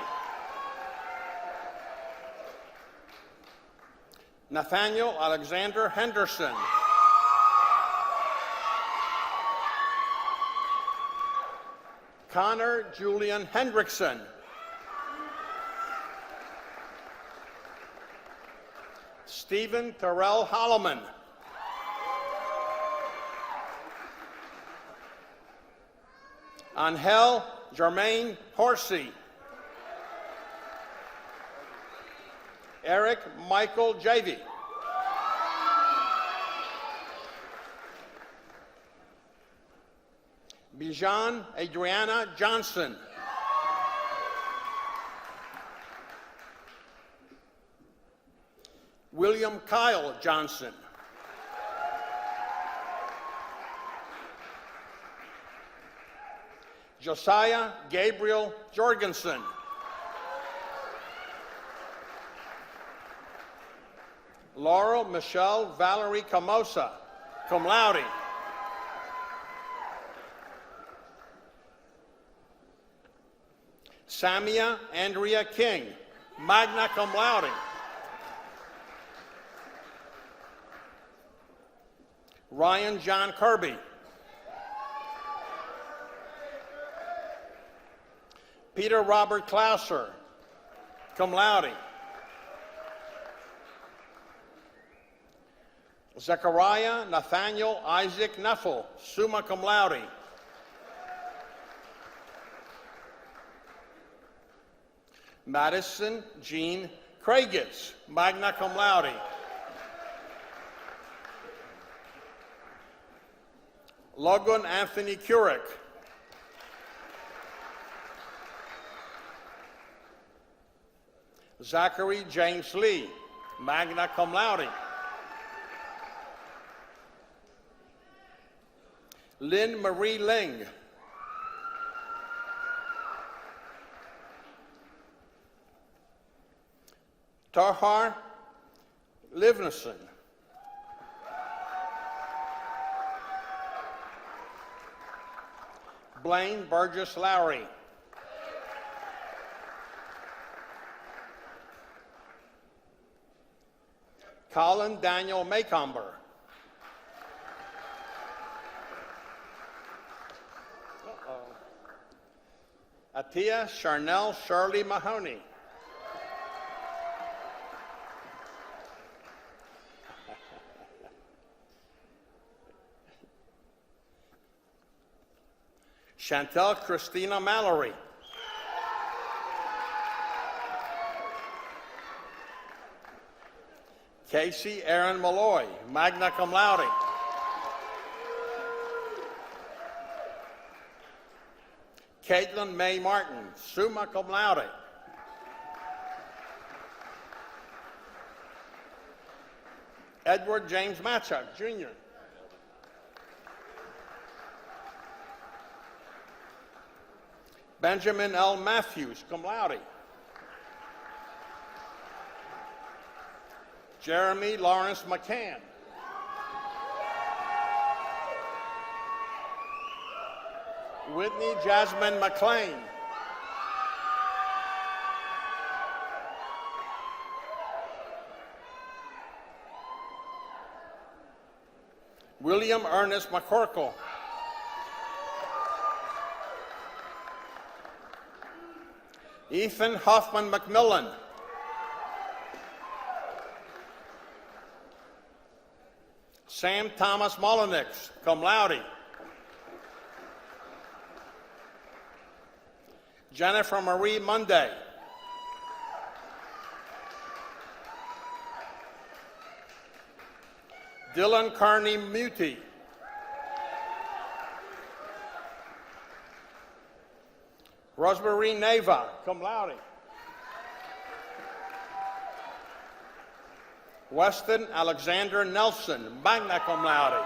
Nathaniel Alexander Henderson. Connor Julian Hendrickson. Stephen Terrell Holloman. Angel Jermaine Horsey. Eric Michael Javy. Bijan Adriana Johnson. William Kyle Johnson. Josiah Gabriel Jorgensen. Laurel Michelle Valerie Camosa, cum laude. Samia Andrea King, magna cum laude. Ryan John Kirby. Peter Robert Klauser, cum laude. Zechariah Nathaniel Isaac Neffel, summa cum laude. Madison Jean Craigus, magna cum laude. Logan Anthony Curick. Zachary James Lee, magna cum laude. Lynn Marie Ling. Tahar Livnason. Blaine Burgess Lowry. Colin Daniel Maycomber. Atia Charnel Shirley Mahoney. Chantel Christina Mallory. Casey Aaron Malloy, magna cum laude. Caitlin May Martin, summa cum laude. Edward James Matchuk, Jr. Benjamin L. Matthews, cum laude. Jeremy Lawrence McCann. Whitney Jasmine McLean. William Ernest McCorkle. Ethan Hoffman McMillan. Sam Thomas Molyneux, cum laude. Jennifer Marie Monday. Dylan Carney Muti. Rosemary Neva, cum laude. Weston Alexander Nelson, magna cum laude.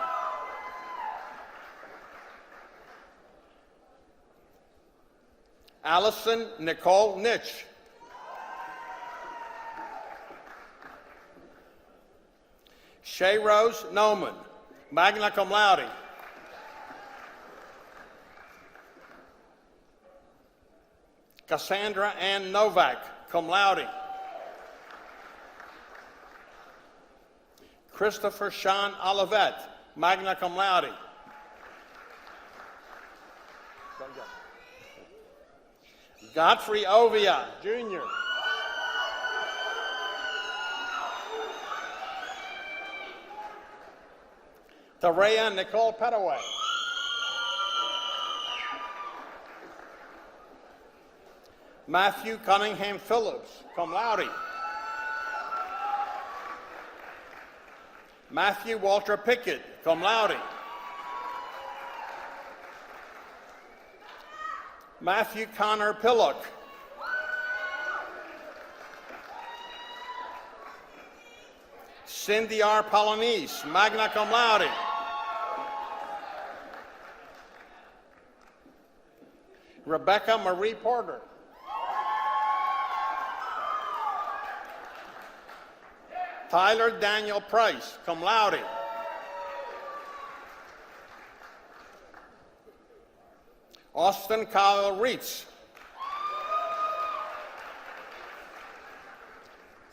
Allison Nicole Nitch. Shay Rose Noman, magna cum laude. Cassandra Ann Novak, cum laude. Christopher Sean Olivet, magna cum laude. Godfrey Ovia, Jr. Tareya Nicole Petaway. Matthew Cunningham Phillips, cum laude. Matthew Walter Pickett, cum laude. Matthew Connor Pillock. Cindy R. Polanese, magna cum laude. Rebecca Marie Porter. Tyler Daniel Price, cum laude. Austin Kyle Reitz.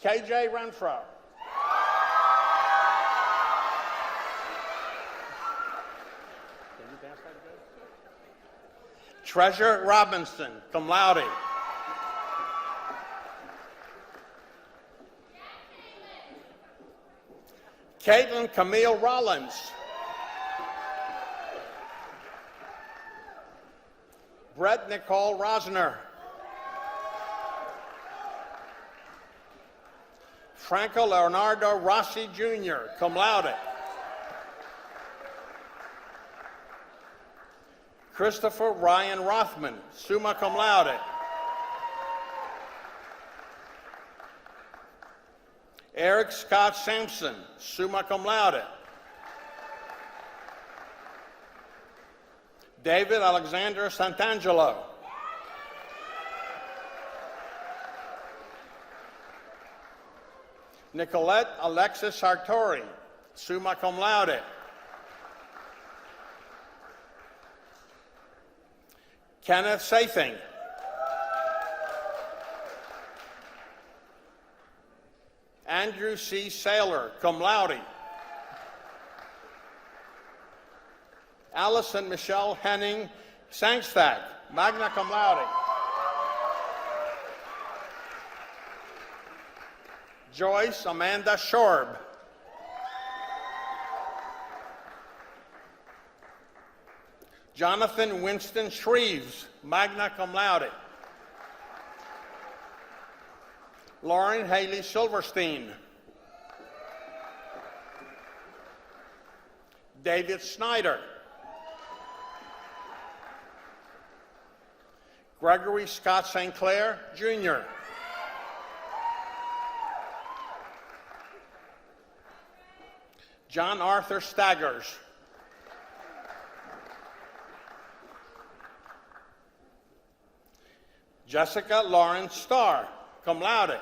KJ Renfro. Treasure Robinson, cum laude. Caitlin Camille Rollins. Brett Nicole Rosner. Franco Leonardo Rossi, Jr., cum laude. Christopher Ryan Rothman, summa cum laude. Eric Scott Sampson, summa cum laude. David Alexander Santangelo. Nicolette Alexis Sartori, summa cum laude. Kenneth Sathing. Andrew C. Saylor, cum laude. Allison Michelle Henning Sangstad, magna cum laude. Joyce Amanda Shorb. Jonathan Winston Shreves, magna cum laude. Lauren Haley Silverstein. David Snyder. Gregory Scott St. Clair, Jr. John Arthur Staggers. Jessica Lauren Starr, cum laude.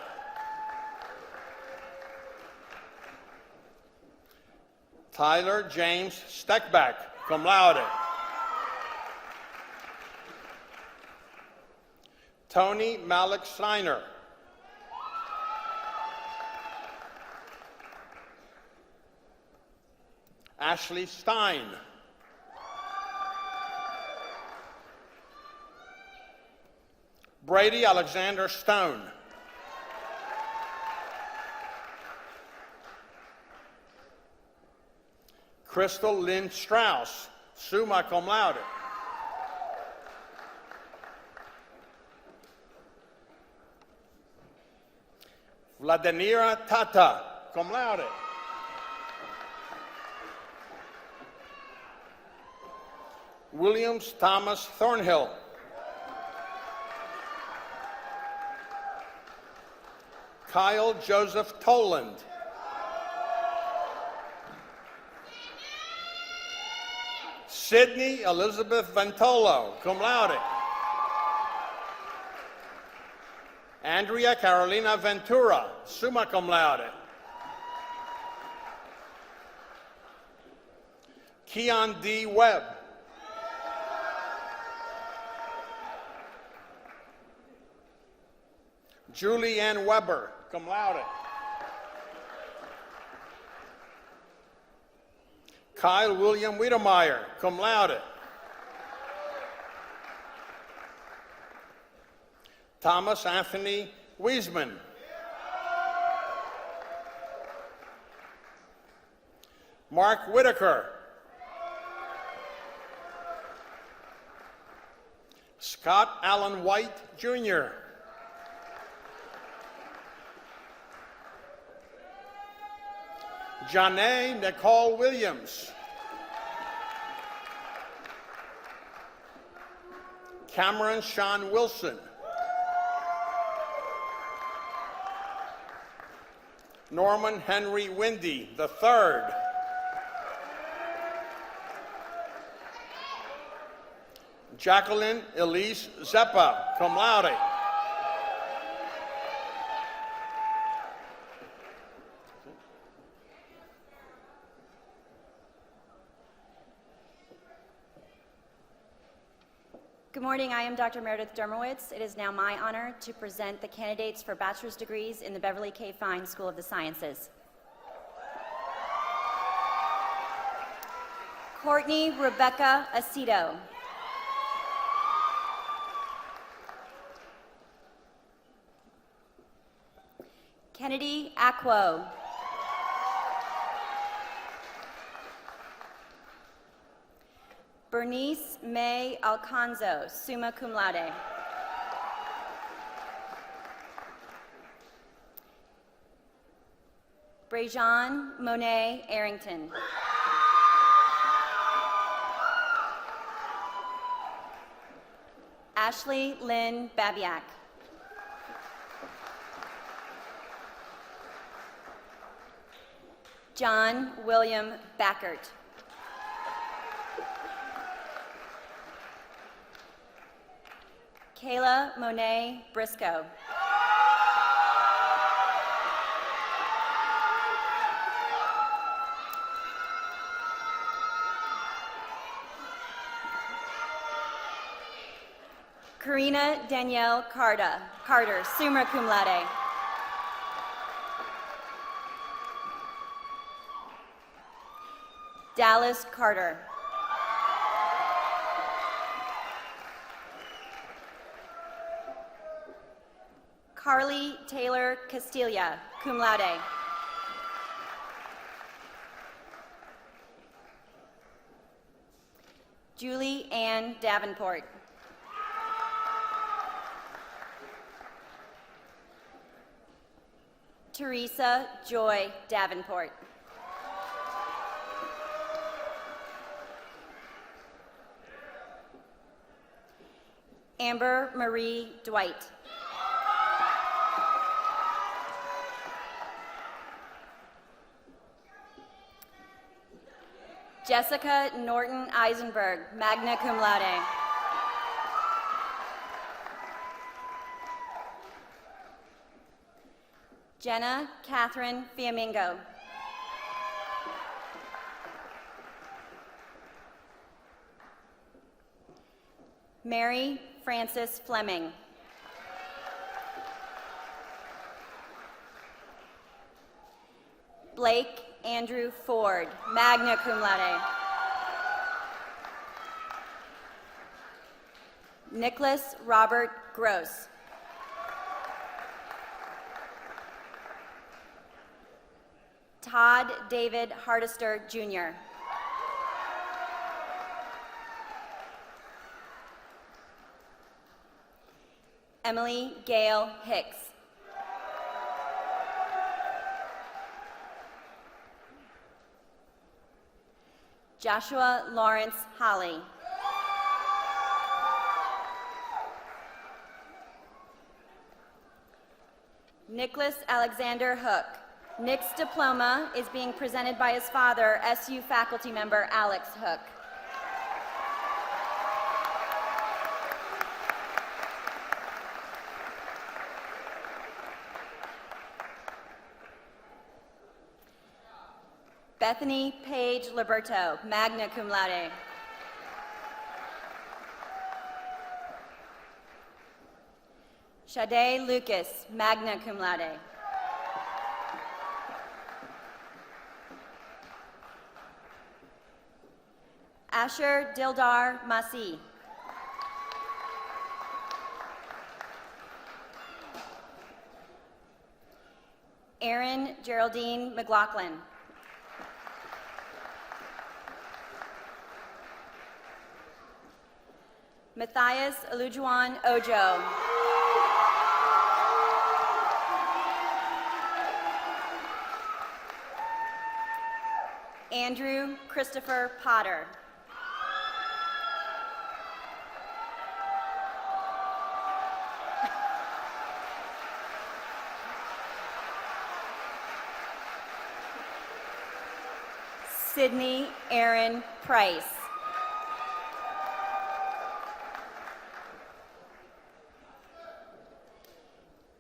Tyler James Steckback, cum laude. Tony Malik Steiner. Ashley Stein. Brady Alexander Stone. Crystal Lynn Strauss, summa cum laude. Vladimira Tata, cum laude. Williams Thomas Thornhill. Kyle Joseph Toland. Sydney Elizabeth Ventolo, cum laude. Andrea Carolina Ventura, summa cum laude. Keon D. Webb. Julie Ann Weber, cum laude. Kyle William Wiedemeyer, cum laude. Thomas Anthony Wiesman. Mark Whitaker. Scott Allen White, Jr. Janae Nicole Williams. Cameron Sean Wilson. Norman Henry Windy III. Jacqueline Elise Zeppa, cum laude. Good morning, I am Dr. Meredith Dermowitz. It is now my honor to present the candidates for bachelor's degrees in the Beverly K. Fine School of the Sciences. Courtney Rebecca Aceto. Kennedy Aquo. Bernice May Alcanzo, summa cum laude. Brejan Monet Arrington. Ashley Lynn Babiak. John William Backert. Kayla Monet Briscoe. Karina Danielle Carter, summa cum laude. Dallas Carter. Carly Taylor Castilla, cum laude. Julie Ann Davenport. Teresa Joy Davenport. Amber Marie Dwight. Jessica Norton Eisenberg, magna cum laude. Jenna Catherine Fiamingo. Mary Frances Fleming. Blake Andrew Ford, magna cum laude. Nicholas Robert Gross. Todd David Hardister, Jr. Emily Gail Hicks. Joshua Lawrence Holly. Nicholas Alexander Hook. Nick's diploma is being presented by his father, SU faculty member Alex Hook. Bethany Page Liberto, magna cum laude. Shade Lucas, magna cum laude. Asher Dildar Masi. Erin Geraldine McLaughlin. Matthias Alujuan Ojo. Andrew Christopher Potter. Sydney Aaron Price.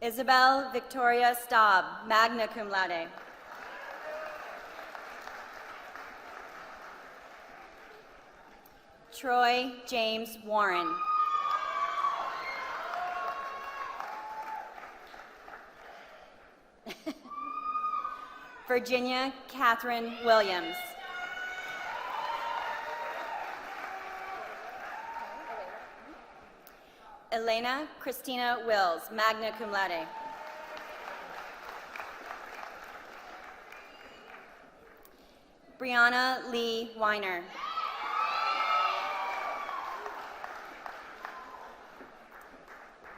Isabel Victoria Staub, magna cum laude. Troy James Warren. Virginia Catherine Williams. Elena Christina Wills, magna cum laude. Brianna Lee Weiner.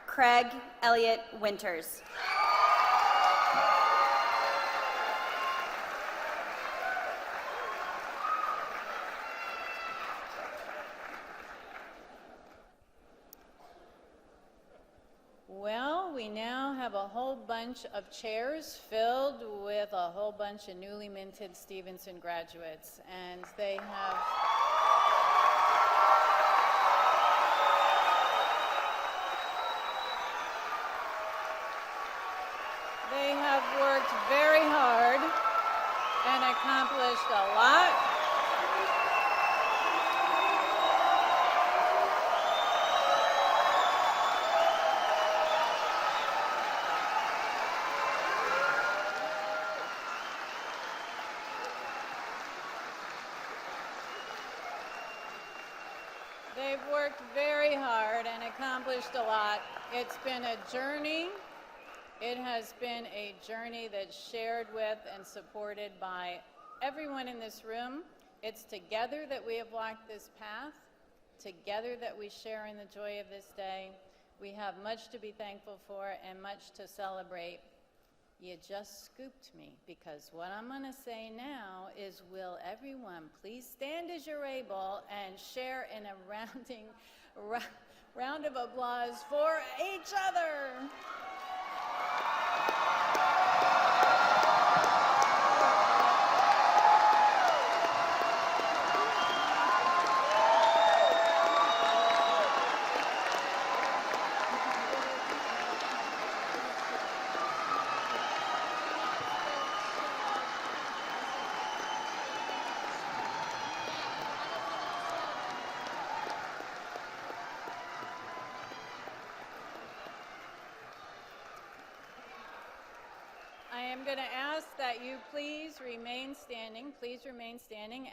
Craig Elliott Winters. we now have a whole bunch of chairs filled with a whole bunch of newly minted Stevenson graduates, and they have worked very hard and accomplished a lot. They've worked very hard and accomplished a lot. It's been a journey. It has been a journey that's shared with and supported by everyone in this room. It's together that we have walked this path, together that we share in the joy of this day. We have much to be thankful for and much to celebrate. You just scooped me, because what I'm going to say now is, will everyone please stand as you're able and share in a round of applause for each other. I'm going to ask that you please remain standing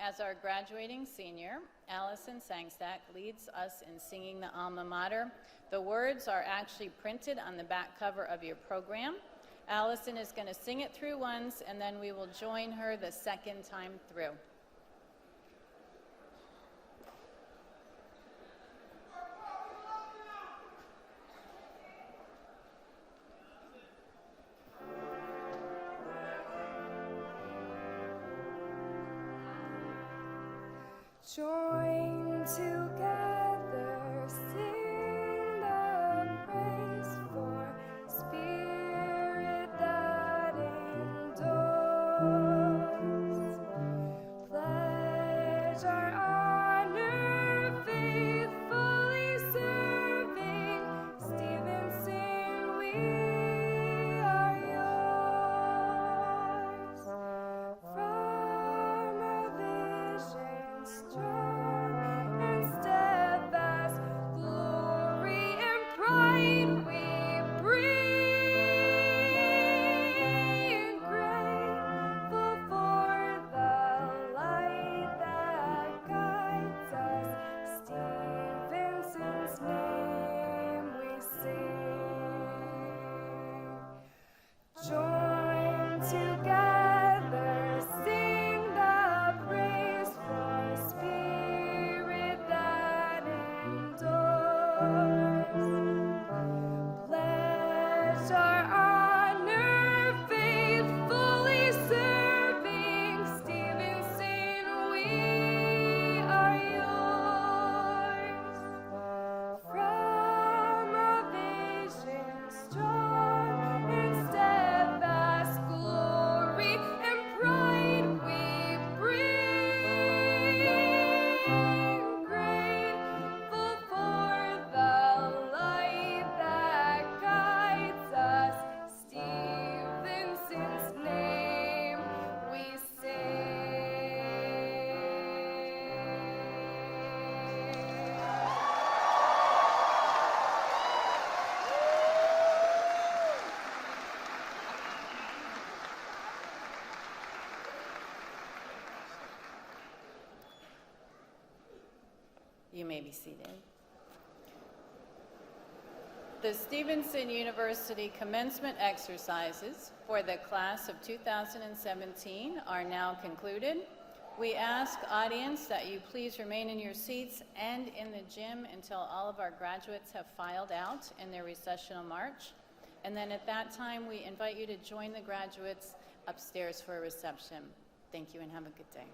as our graduating senior, Allison Sangstack, leads us in singing the Alma Mater. The words are actually printed on the back cover of your program. Allison is going to sing it through once, and then we will join her the second time through. Join together, sing the praise for Spirit that endures. Pledge our honor, faithfully serving Stevenson, we are yours. From a vision strong and steadfast, glory and pride we bring, grateful for the light that guides us. Stevenson's name we sing. Join together, sing the praise for Spirit that endures. Pledge our honor, faithfully serving Stevenson, we are yours. From a vision strong and steadfast, glory and pride we bring, grateful for the light that guides us. Stevenson's name we sing. You may be seated. The Stevenson University commencement exercises for the class of 2017 are now concluded. We ask, audience, that you please remain in your seats and in the gym until all of our graduates have filed out in their recessional march. And then at that time, we invite you to join the graduates upstairs for a reception. Thank you and have a good day.